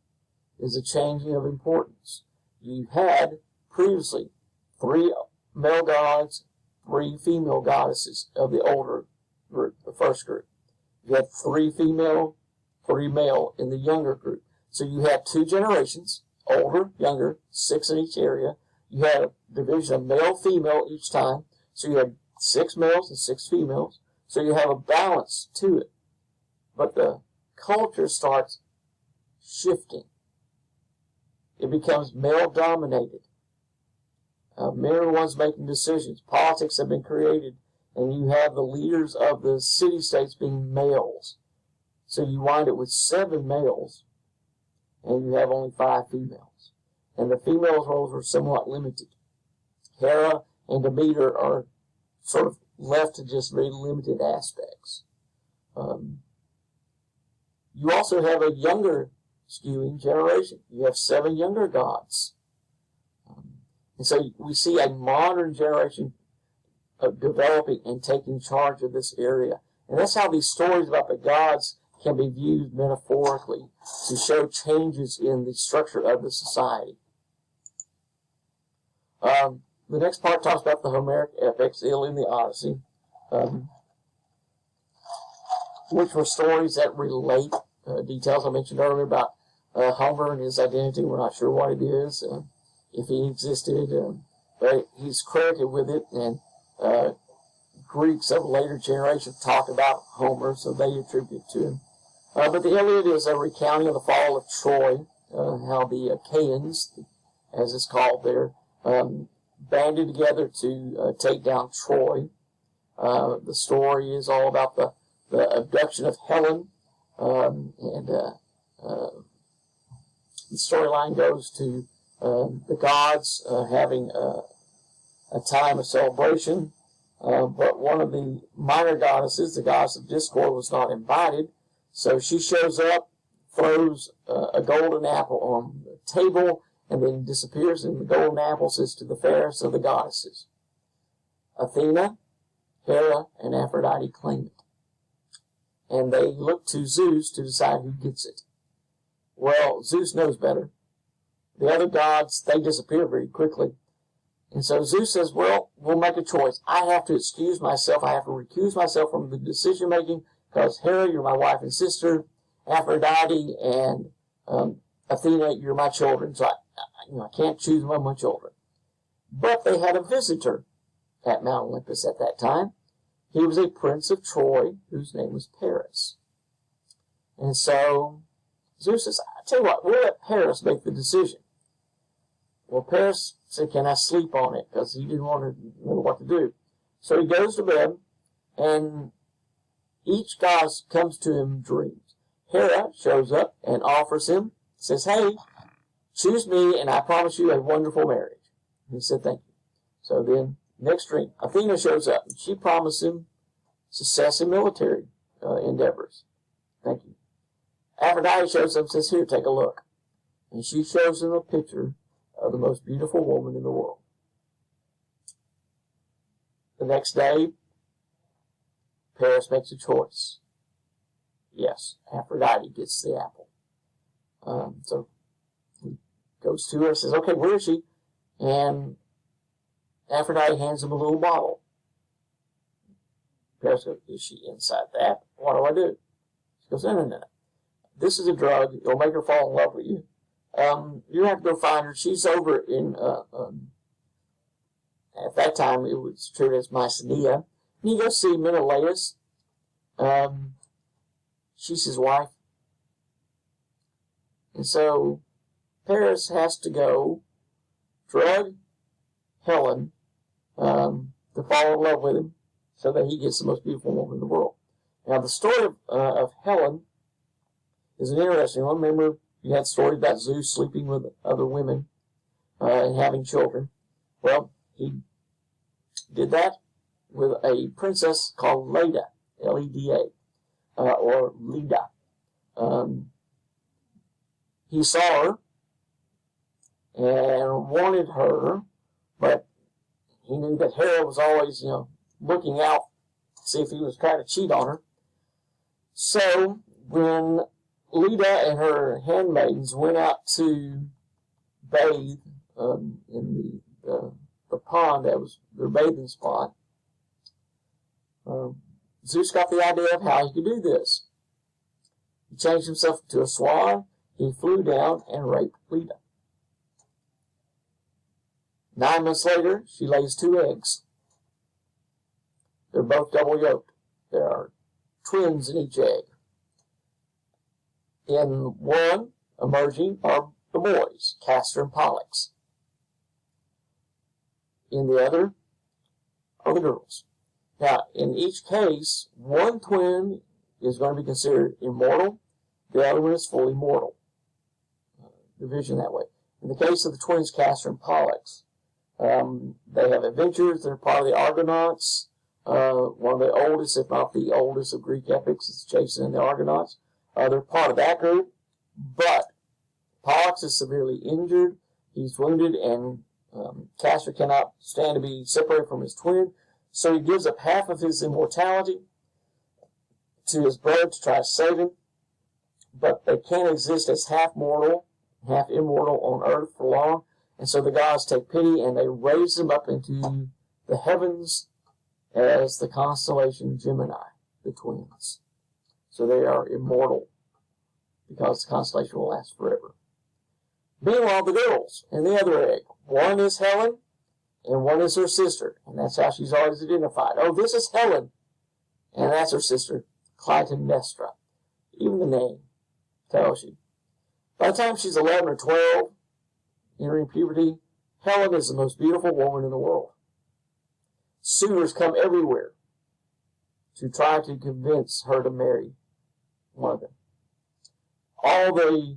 is a changing of importance. You had previously 3 male gods, 3 female goddesses of the older group, the first group. You had 3 female, 3 male in the younger group. So you had 2 generations, older, younger, 6 in each area. You had a division of male, female each time. So you had 6 males and 6 females. So you have a balance to it. But the culture starts shifting. It becomes male-dominated. Men are the ones making decisions. Politics have been created, and you have the leaders of the city-states being males. So you wind up with 7 males, and you have only 5 females. And the females' roles are somewhat limited. Hera and Demeter are sort of left to just very limited aspects. You also have a younger skewing generation. You have 7 younger gods. And so we see a modern generation of developing and taking charge of this area. And that's how these stories about the gods can be viewed metaphorically to show changes in the structure of the society. The next part talks about the Homeric epics, the Iliad and the Odyssey, which were stories that relate details I mentioned earlier about Homer and his identity. We're not sure what it is, if he existed, but he's credited with it, and Greeks of a later generation talked about Homer, so they attribute it to him. But the Iliad is a recounting of the fall of Troy, how the Achaeans, as it's called there, banded together to take down Troy. The story is all about the abduction of Helen, and the storyline goes to the gods having a time of celebration, but one of the minor goddesses, the goddess of discord, was not invited, so she shows up, throws a golden apple on the table, and then disappears, and the golden apple says to the fairest of the goddesses. Athena, Hera, and Aphrodite claim it. And they look to Zeus to decide who gets it. Well, Zeus knows better. The other gods, they disappear very quickly. And so Zeus says, well, we'll make a choice. I have to excuse myself. I have to recuse myself from the decision-making because Hera, you're my wife and sister. Aphrodite and Athena, you're my children. So I can't choose among my children. But they had a visitor at Mount Olympus at that time. He was a prince of Troy whose name was Paris. And so Zeus says, I tell you what, we'll let Paris make the decision. Well, Paris said, can I sleep on it? Because he didn't want to know what to do. So he goes to bed, and each god comes to him in dreams. Hera shows up and offers him, says, hey, choose me, and I promise you a wonderful marriage. And he said, thank you. So then, next dream, Athena shows up, and she promised him success in military endeavors. Thank you. Aphrodite shows up and says, here, take a look. And she shows him a picture of the most beautiful woman in the world. The next day, Paris makes a choice. Yes, Aphrodite gets the apple. So he goes to her and says, okay, where is she? And Aphrodite hands him a little bottle. Paris goes, is she inside that? What do I do? She goes, no. This is a drug. It'll make her fall in love with you. You have to go find her. She's over in, at that time it was treated as Mycenae. And you go see Menelaus. She's his wife. And so Paris has to go drug Helen to fall in love with him so that he gets the most beautiful woman in the world. Now, the story of Helen is an interesting one. Remember, you had stories about Zeus sleeping with other women and having children. Well, he did that with a princess called Leda, Leda, or Leda. He saw her and wanted her, but he knew that Hera was always, looking out to see if he was trying to cheat on her. So when Leda and her handmaidens went out to bathe in the pond that was their bathing spot, Zeus got the idea of how he could do this. He changed himself into a swan. He flew down and raped Leda. 9 months later, she lays 2 eggs. They're both double yolked. There are twins in each egg. In one emerging are the boys, Castor and Pollux. In the other are the girls. Now, in each case, one twin is going to be considered immortal. The other one is fully mortal. Division that way. In the case of the twins, Castor and Pollux, they have adventures. They're part of the Argonauts. One of the oldest, if not the oldest, of Greek epics is Jason and the Argonauts. They're part of that group. But Pollux is severely injured. He's wounded, and Castor cannot stand to be separated from his twin. So he gives up half of his immortality to his brother to try to save him. But they can't exist as half mortal, half immortal on earth for long. And so the gods take pity and they raise them up into the heavens as the constellation Gemini, the twins. So they are immortal because the constellation will last forever. Meanwhile, the girls in the other egg, one is Helen and one is her sister. And that's how she's always identified. Oh, this is Helen. And that's her sister, Clytemnestra. Even the name tells you. By the time she's 11 or 12, entering puberty, Helen is the most beautiful woman in the world. Suitors come everywhere to try to convince her to marry one of them. All the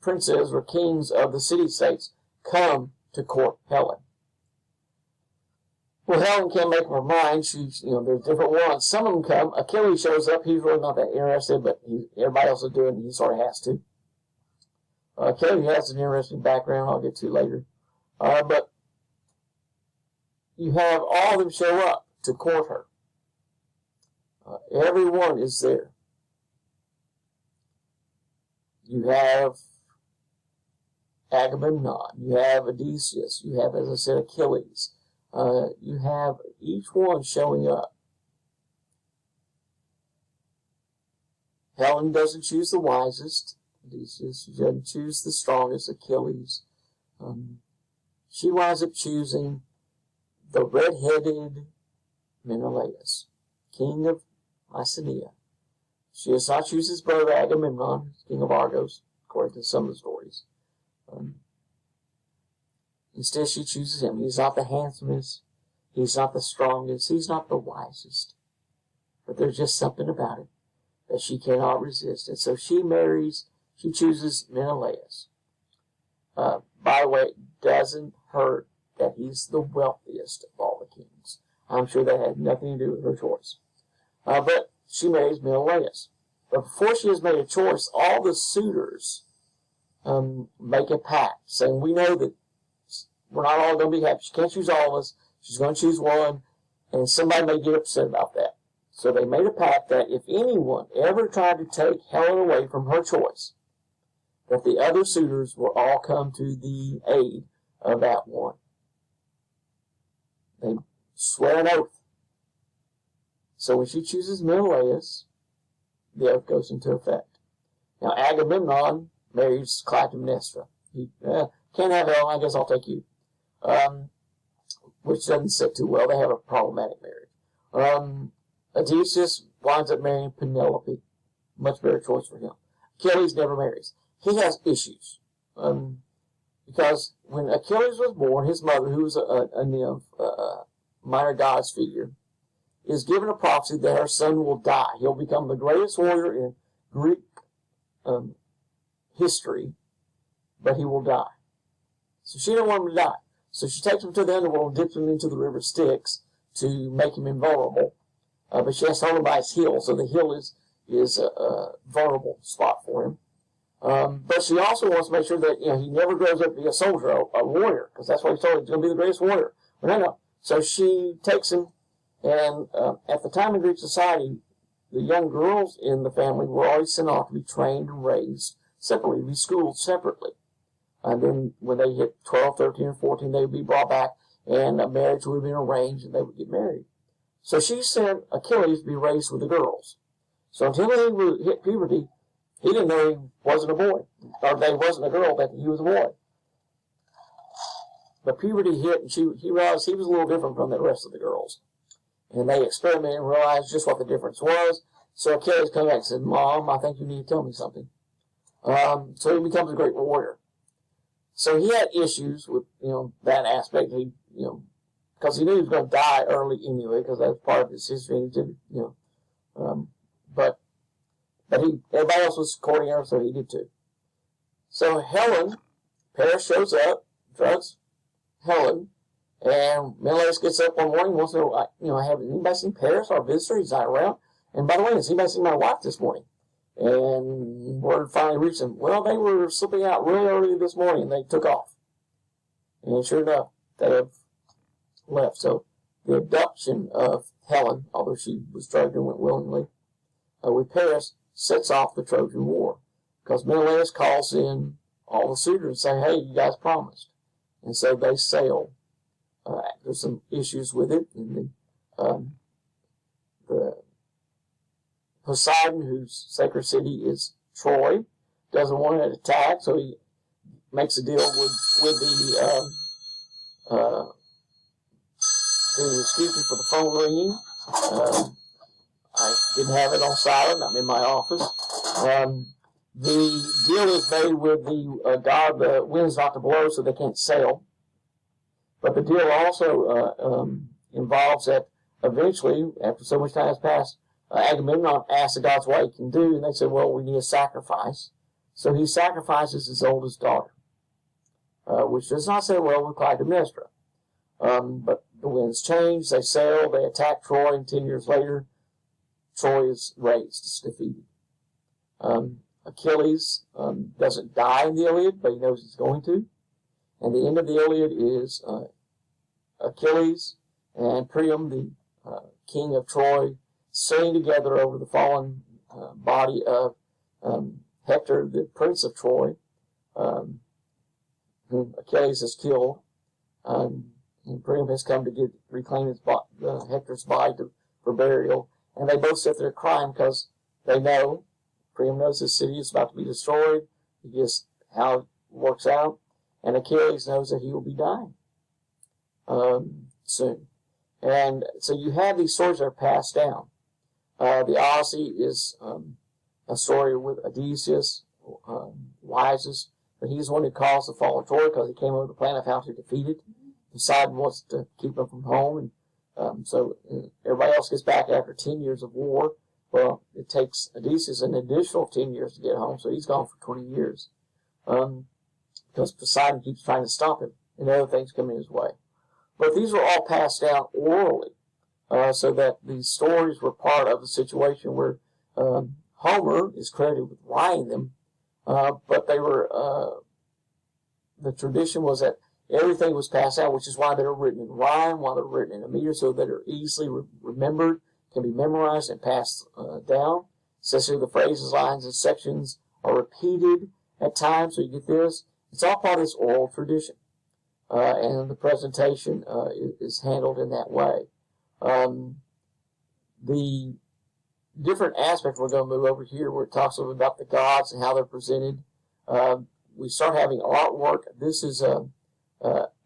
princes or kings of the city-states come to court Helen. Well, Helen can't make up her mind. She's, there's different ones. Some of them come. Achilles shows up. He's really not that interested, but everybody else is doing it. He sort of has to. Achilles has an interesting background I'll get to later. But you have all of them show up to court her. Everyone is there. You have Agamemnon. You have Odysseus. You have, as I said, Achilles. You have each one showing up. Helen doesn't choose the wisest. Odysseus doesn't choose the strongest, Achilles. She winds up choosing the red-headed Menelaus, king of Mycenae. She does not choose his brother Agamemnon, king of Argos, according to some of the stories. Instead, she chooses him. He's not the handsomest. He's not the strongest. He's not the wisest. But there's just something about it that she cannot resist. And so she chooses Menelaus. By the way, it doesn't hurt that he's the wealthiest of all the kings. I'm sure that had nothing to do with her choice. But she marries Menelaus. But before she has made a choice, all the suitors make a pact, saying, we know that we're not all going to be happy. She can't choose all of us. She's going to choose one, and somebody may get upset about that. So they made a pact that if anyone ever tried to take Helen away from her choice, that the other suitors will all come to the aid of that one. They swear an oath. So when she chooses Menelaus, the oath goes into effect. Now Agamemnon marries Clytemnestra. He can't have Helen, I guess I'll take you. Which doesn't sit too well. They have a problematic marriage. Odysseus winds up marrying Penelope. Much better choice for him. Achilles never marries. He has issues. Because when Achilles was born, his mother, who was a nymph, minor goddess figure, is given a prophecy that her son will die. He'll become the greatest warrior in Greek history, but he will die. So she didn't want him to die. So she takes him to the underworld and dips him into the river Styx to make him invulnerable. But she has to hold him by his heel, so the heel is a vulnerable spot for him. But she also wants to make sure that he never grows up to be a soldier, a warrior, because that's what he's told. He's going to be the greatest warrior. But no. So she takes him, and at the time in Greek society, the young girls in the family were always sent off to be trained and raised separately, to be schooled separately. And then when they hit 12, 13, or 14, they would be brought back, and a marriage would have been arranged, and they would get married. So she sent Achilles to be raised with the girls. So until he hit puberty, he didn't know he wasn't a boy, or that he wasn't a girl, that he was a boy. But puberty hit, and he realized he was a little different from the rest of the girls. And they experimented and realized just what the difference was. So Achilles came back and said, Mom, I think you need to tell me something. So he becomes a great warrior. So he had issues with, that aspect. Because he knew he was going to die early anyway, because that was part of his history. But everybody else was courting her, so he did too. So Paris shows up, drugs Helen, and Menelaus gets up one morning and wants to know, have anybody seen Paris, our visitor? He's not around. And by the way, has anybody seen my wife this morning? And word finally reached them. Well, they were slipping out really early this morning, and they took off. And sure enough, they have left. So the abduction of Helen, although she was drugged and went willingly, with Paris, sets off the Trojan War. Because Menelaus calls in all the suitors and say, hey, you guys promised. And so they sail. There's some issues with it. And the Poseidon, whose sacred city is Troy, doesn't want it attacked, so he makes a deal with excuse me for the phone ringing. I didn't have it on silent. I'm in my office. The deal is made with the god, the wind's not to blow, so they can't sail. But the deal also involves that eventually, after so much time has passed, Agamemnon asks the gods what he can do, and they said, well, we need a sacrifice. So he sacrifices his oldest daughter, which does not say well with Clytemnestra. But the winds change, they sail, they attack Troy, and 10 years later, Troy is razed, it's defeated. Achilles doesn't die in the Iliad, but he knows he's going to. And the end of the Iliad is Achilles and Priam, the king of Troy, sailing together over the fallen body of Hector, the prince of Troy, whom Achilles has killed. And Priam has come to reclaim Hector's body for burial. And they both sit there crying because they know, Priam knows his city is about to be destroyed. He gets how it works out. And Achilles knows that he will be dying soon. And so you have these stories that are passed down. The Odyssey is a story with Odysseus, wisest, but he's the one who caused the fall of Troy because he came up with a plan of how to defeat it. Poseidon wants to keep him from home, and so everybody else gets back after 10 years of war. Well, it takes Odysseus an additional 10 years to get home, so he's gone for 20 years. Because Poseidon keeps trying to stop him, and other things come in his way. But these were all passed down orally, so that these stories were part of a situation where Homer is credited with writing them, but they were, the tradition was that everything was passed out, which is why they're written in rhyme, why they're written in a meter, so that they're easily remembered, can be memorized and passed down. Especially the phrases, lines, and sections are repeated at times, so you get this. It's all part of this oral tradition, and the presentation is handled in that way. The different aspects, we're going to move over here where it talks a little about the gods and how they're presented. We start having artwork. This is a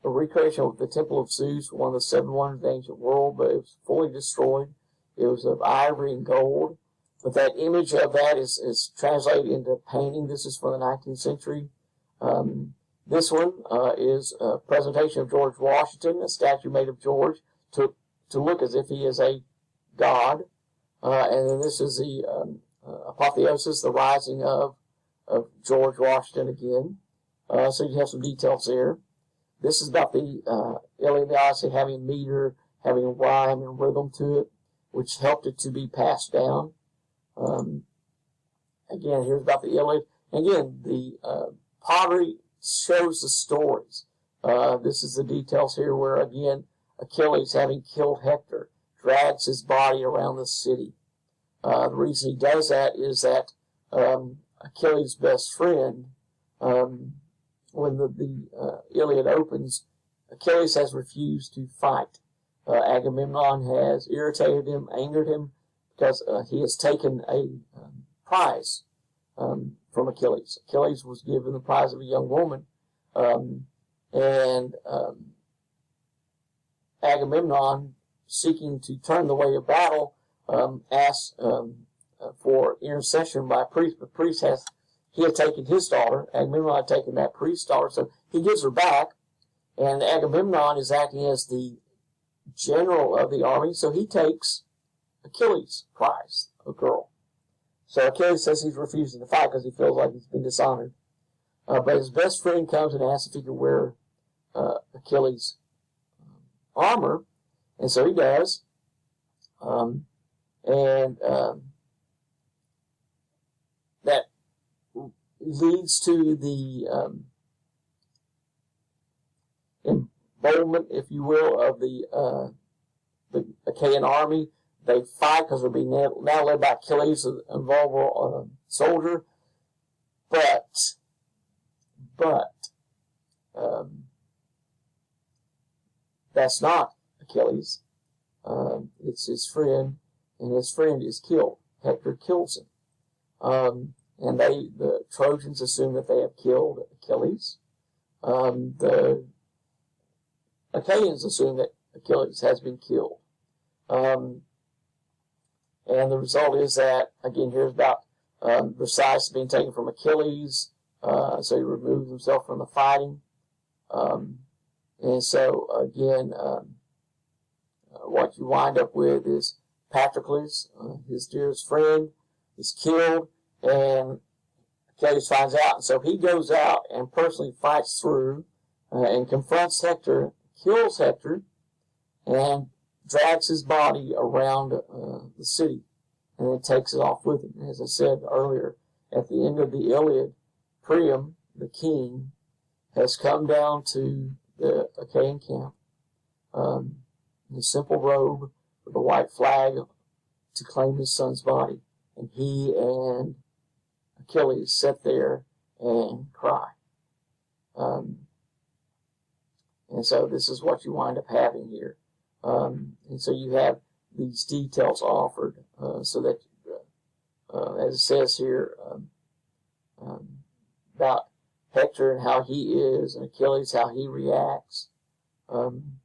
recreation of the Temple of Zeus, one of the 7 wonders of the ancient world, but it was fully destroyed. It was of ivory and gold. But that image of that is translated into painting. This is from the 19th century. This one is a presentation of George Washington, a statue made of George, to look as if he is a god. And then this is the apotheosis, the rising of George Washington again. So you have some details there. This is about the Iliad and the Odyssey having meter, having rhyme and rhythm to it, which helped it to be passed down. Again, here's about the Iliad. Again, the pottery shows the stories. This is the details here where, again, Achilles, having killed Hector, drags his body around the city. The reason he does that is that Achilles' best friend, when the Iliad opens, Achilles has refused to fight. Agamemnon has irritated him, angered him, because he has taken a prize from Achilles. Achilles was given the prize of a young woman, and Agamemnon, seeking to turn the way of battle, asks for intercession by a priest. The priest had taken his daughter. Agamemnon had taken that priest's daughter, so he gives her back, and Agamemnon is acting as the general of the army, so he takes Achilles' prize, a girl. So Achilles says he's refusing to fight because he feels like he's been dishonored. But his best friend comes and asks if he can wear Achilles' armor, and so he does. That leads to the emboldenment, if you will, of the Achaean army. They fight because they're being now led by Achilles, an invulnerable soldier. But that's not Achilles. It's his friend, and his friend is killed. Hector kills him. And the Trojans assume that they have killed Achilles. The Achaeans assume that Achilles has been killed. And the result is that, again, here's about Briseis being taken from Achilles, so he removes himself from the fighting. And so, again, what you wind up with is Patroclus, his dearest friend, is killed, and Achilles finds out, and so he goes out and personally fights through and confronts Hector, kills Hector, and drags his body around the city, and then takes it off with him. As I said earlier, at the end of the Iliad, Priam, the king, has come down to the Achaean camp in a simple robe with a white flag to claim his son's body. And he and Achilles sit there and cry. And so this is what you wind up having here. And so you have these details offered so that, as it says here, about Hector and how he is, and Achilles, how he reacts. And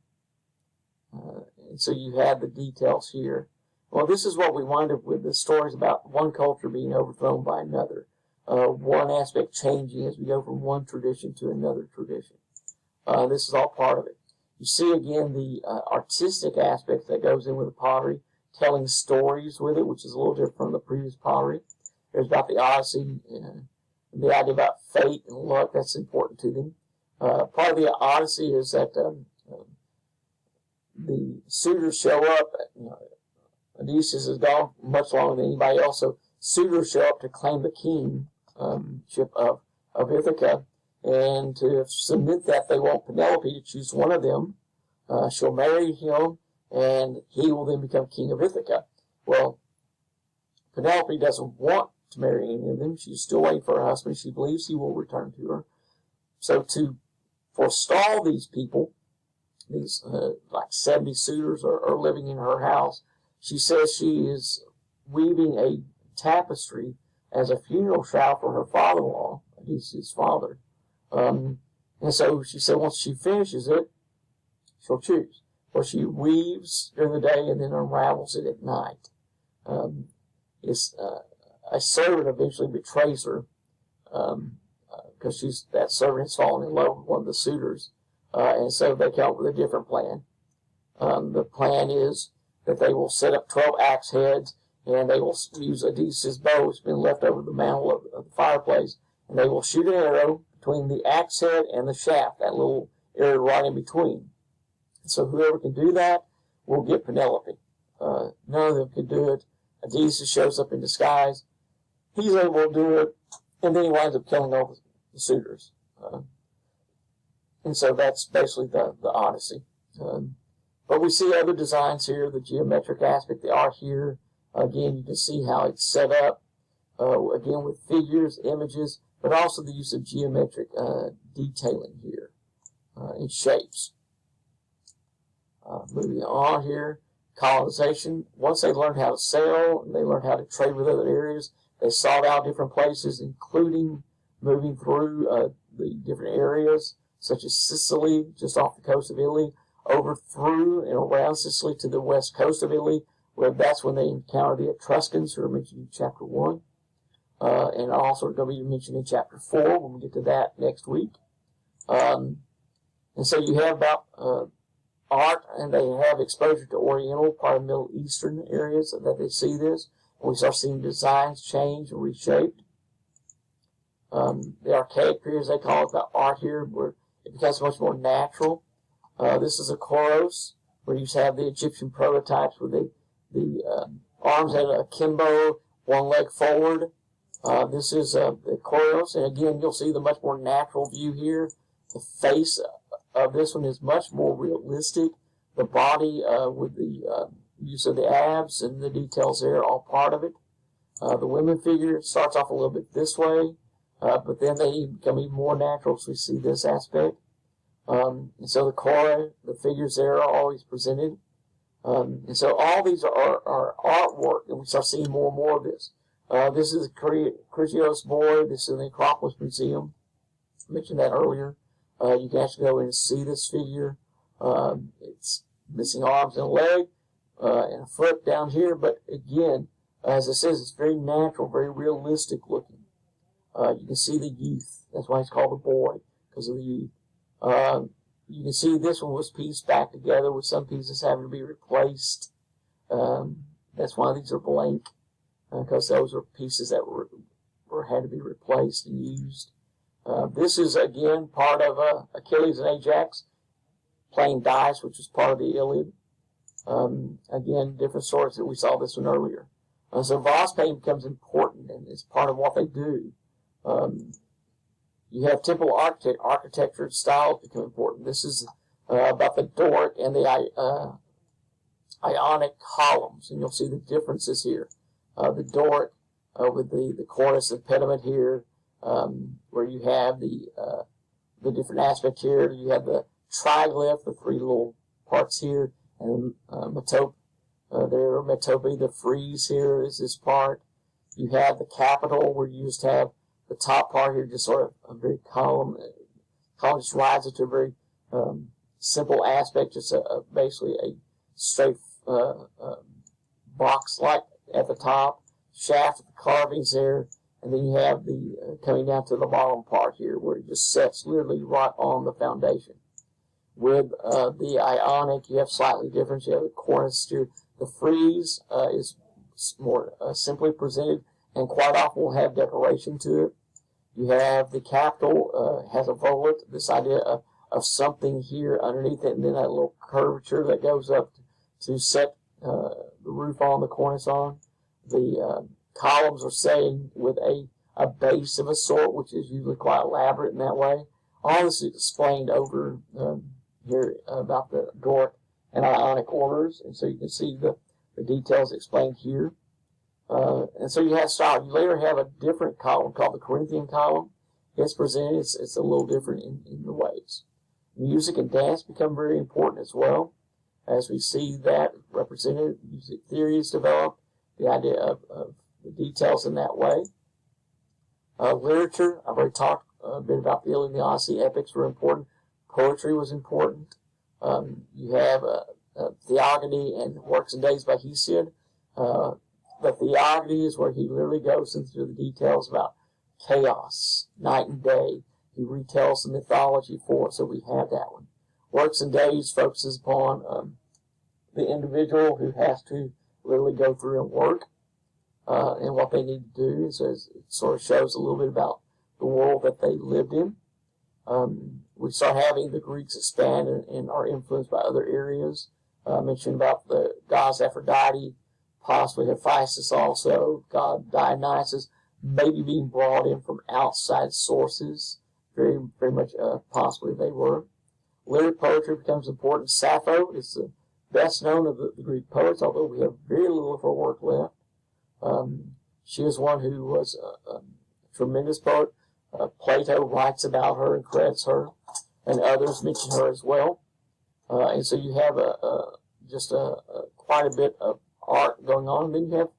so you have the details here. Well, this is what we wind up with, the stories about one culture being overthrown by another. One aspect changing as we go from one tradition to another tradition. This is all part of it. You see again the artistic aspect that goes in with the pottery, telling stories with it, which is a little different from the previous pottery. There's about the Odyssey, the idea about fate and luck, that's important to them. Part of the Odyssey is that the suitors show up. Odysseus is gone much longer than anybody else, so suitors show up to claim the kingship of Ithaca, and to submit that they want Penelope to choose one of them. She'll marry him, and he will then become king of Ithaca. Well, Penelope doesn't want to marry any of them. She's still waiting for her husband. She believes he will return to her. So to forestall these people, these like 70 suitors are living in her house, she says she is weaving a tapestry as a funeral shroud for her father-in-law, his father. And so she said once she finishes it, she'll choose. Well, she weaves during the day and then unravels it at night. A servant eventually betrays her because that servant has fallen in love with one of the suitors. And so they come up with a different plan. The plan is that they will set up 12 axe heads, and they will use Odysseus' bow, which has been left over the mantle of the fireplace, and they will shoot an arrow between the axe head and the shaft, that little area right in between. And so whoever can do that will get Penelope. None of them can do it. Odysseus shows up in disguise. He's able to do it, and then he winds up killing all the suitors. And so that's basically the Odyssey. But we see other designs here, the geometric aspect, the art here. Again, you can see how it's set up, again with figures, images, but also the use of geometric detailing here in shapes. Moving on here, colonization. Once they learned how to sail, and they learned how to trade with other areas, they sought out different places, including moving through the different areas, such as Sicily, just off the coast of Italy, over through and around Sicily to the west coast of Italy, where that's when they encounter the Etruscans, who are mentioned in chapter 1, and also going to be mentioned in chapter 4 when we get to that next week. And so you have about art, and they have exposure to Oriental, part of Middle Eastern areas that they see this. And we start seeing designs change and reshaped. The archaic period, as they call it, the art here, where it becomes much more natural. This is a Choros, where you have the Egyptian prototypes with the arms at a akimbo, one leg forward. This is the Choros, and again, you'll see the much more natural view here. The face of this one is much more realistic. The body with the use of the abs and the details there are all part of it. The women figure starts off a little bit this way, but then they become even more natural, so we see this aspect. And so the chora, the figures there are always presented. And so all these are artwork, and we start seeing more and more of this. This is Critios boy. This is in the Acropolis Museum. I mentioned that earlier. You can actually go in and see this figure. It's missing arms and a leg and a foot down here, but again, as it says, it's very natural, very realistic looking. You can see the youth. That's why it's called the boy, because of the youth. You can see this one was pieced back together with some pieces having to be replaced. That's why these are blank, because those are pieces that had to be replaced and used. This is, again, part of Achilles and Ajax playing dice, which was part of the Iliad. Again, different stories that we saw this one earlier. So vase painting becomes important, and it's part of what they do. You have temple architecture styles become important. This is about the Doric and the Ionic columns, and you'll see the differences here. The Doric with the chorus and pediment here, where you have the different aspect here. You have the triglyph, the three little parts here, and metope. Metope, the frieze here is this part. You have the capital, where you just have the top part here, just sort of a very column. Column just rises to a very simple aspect, just basically a straight box like at the top, shaft with the carvings there, and then you have the coming down to the bottom part here, where it just sets literally right on the foundation. With the Ionic, you have slightly different. You have the cornice here. The frieze is more simply presented, and quite often will have decoration to it. You have the capital has a volet, this idea of something here underneath it, and then that little curvature that goes up to set the roof on, the cornice on. The columns are setting with a base of a sort, which is usually quite elaborate in that way. All this is explained over here about the Doric and Ionic orders, and so you can see the details explained here. And so you have style. You later have a different column called the Corinthian column. It's presented, it's a little different in the ways. Music and dance become very important as well. As we see that represented, music theory is developed, the idea of the details in that way. Literature, I've already talked a bit about the Iliad and the Odyssey. Epics were important. Poetry was important. You have Theogony and Works and Days by Hesiod. The Theogony is where he literally goes into the details about chaos, night and day. He retells the mythology for it, so we have that one. Works and Days focuses upon the individual who has to literally go through and work and what they need to do. So it sort of shows a little bit about the world that they lived in. We start having the Greeks expand and are influenced by other areas. I mentioned about the gods Aphrodite, possibly Hephaestus also, god Dionysus, maybe being brought in from outside sources. Very, very much possibly they were. Lyric poetry becomes important. Sappho is the best known of the Greek poets, although we have very little of her work left. She is one who was a tremendous poet. Plato writes about her and credits her, and others mention her as well. And so you have quite a bit of art going on, and then you have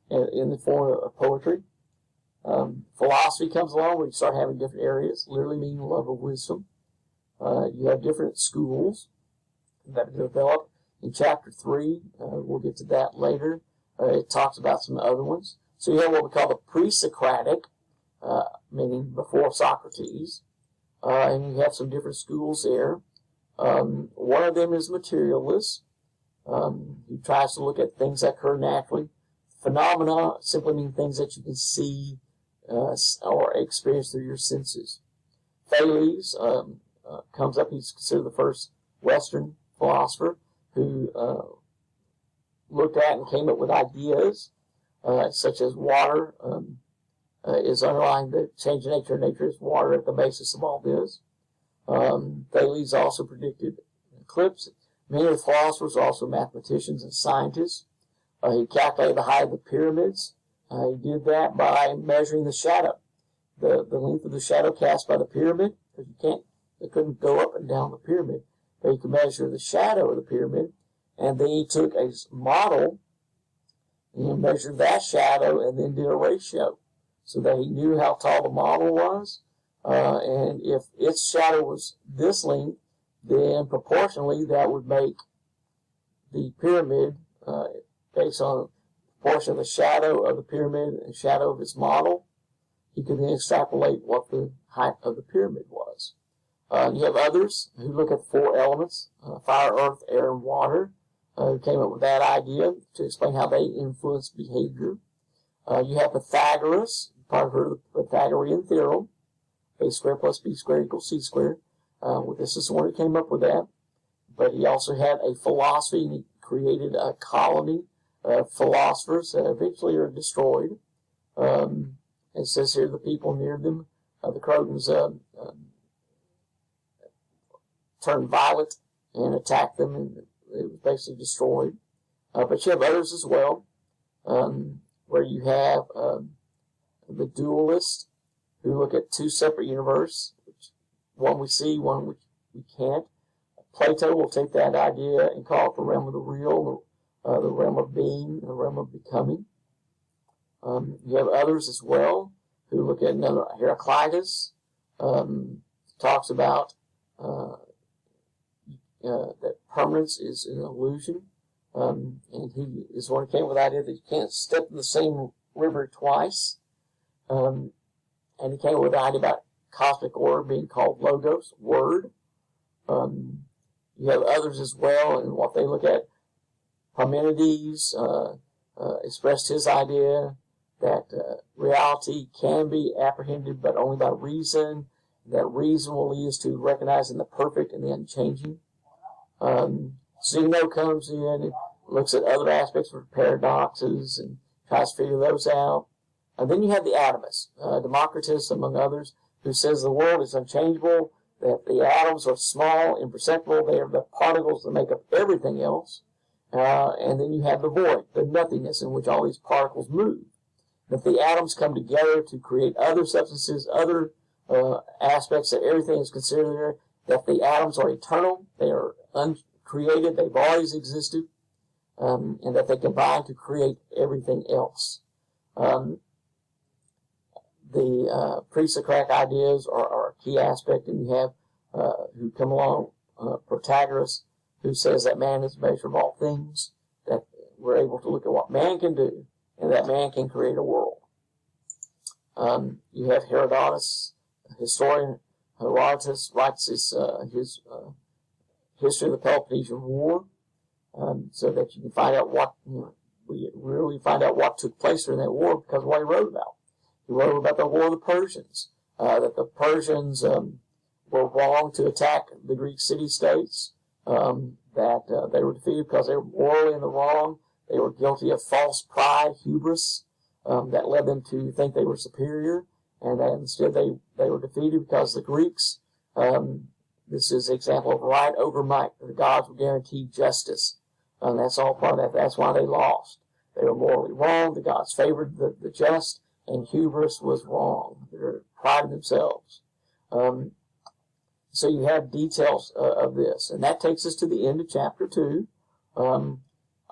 in the form of poetry. Philosophy comes along where you start having different areas, literally meaning love of wisdom. You have different schools that are developed. In chapter 3, we'll get to that later. It talks about some other ones. So you have what we call the pre-Socratic, meaning before Socrates, and you have some different schools there. One of them is materialist. He tries to look at things that occur naturally. Phenomena simply mean things that you can see or experience through your senses. Thales comes up. He's considered the first Western philosopher who looked at and came up with ideas such as water is underlying the change in nature. Nature is water at the basis of all this. Thales also predicted eclipse. Many of the philosophers are also mathematicians and scientists. He calculated the height of the pyramids. He did that by measuring the shadow, the length of the shadow cast by the pyramid, because they couldn't go up and down the pyramid, but he could measure the shadow of the pyramid, and then he took a model and measured that shadow and then did a ratio so that he knew how tall the model was, and if its shadow was this length, then proportionally that would make the pyramid based on the proportion of the shadow of the pyramid and shadow of its model. He could then extrapolate what the height of the pyramid was. You have others who look at 4 elements, fire, earth, air, and water, who came up with that idea to explain how they influence behavior. You have Pythagoras, you've probably heard of the Pythagorean theorem, a squared plus b squared equals c squared. This is the one who came up with that. But he also had a philosophy, and he created a colony of philosophers that eventually are destroyed. It says here the people near them, the Crotons, turned violent and attacked them, and it was basically destroyed. But you have others as well, where you have the dualists who look at 2 separate universes, one we see, one which we can't. Plato will take that idea and call it the realm of the real, the realm of being, the realm of becoming. You have others as well who look at another. Heraclitus talks about that permanence is an illusion, and he is one who came with the idea that you can't step in the same river twice. And he came with the idea about cosmic order being called logos, word. You have others as well, and what they look at. Parmenides expressed his idea that reality can be apprehended, but only by reason. That reason will lead us to recognizing the perfect and the unchanging. Zeno comes in and looks at other aspects of paradoxes and tries to figure those out. And then you have the atomists, Democritus among others, who says the world is unchangeable, that the atoms are small, imperceptible, they are the particles that make up everything else. And then you have the void, the nothingness in which all these particles move. That the atoms come together to create other substances, other aspects, that everything is considered there, that the atoms are eternal, they are uncreated, they've always existed, and that they combine to create everything else. The pre-Socratic ideas are a key aspect, and you have who come along, Protagoras, who says that man is the measure of all things, that we're able to look at what man can do, and that man can create a world. You have Herodotus, historian Herodotus, writes his history of the Peloponnesian War, so that you can find out what, we really find out what took place during that war because of what he wrote about. He wrote about the War of the Persians, that the Persians were wrong to attack the Greek city-states, that they were defeated because they were morally in the wrong. They were guilty of false pride, hubris, that led them to think they were superior, and that instead they were defeated because the Greeks, this is an example of right over might. The gods were guaranteed justice, and that's all part of that. That's why they lost. They were morally wrong. The gods favored the just, and hubris was wrong. They prided themselves. So you have details of this, and that takes us to the end of chapter 2.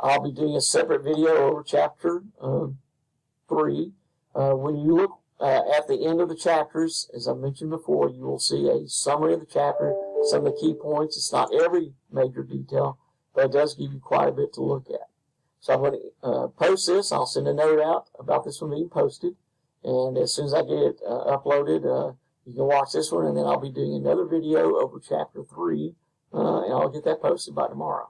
I'll be doing a separate video over chapter 3. When you look at the end of the chapters, as I mentioned before, you will see a summary of the chapter, some of the key points. It's not every major detail, but it does give you quite a bit to look at. So I'm going to post this. I'll send a note out about this one being posted, and as soon as I get it uploaded, you can watch this one, and then I'll be doing another video over chapter 3, and I'll get that posted by tomorrow.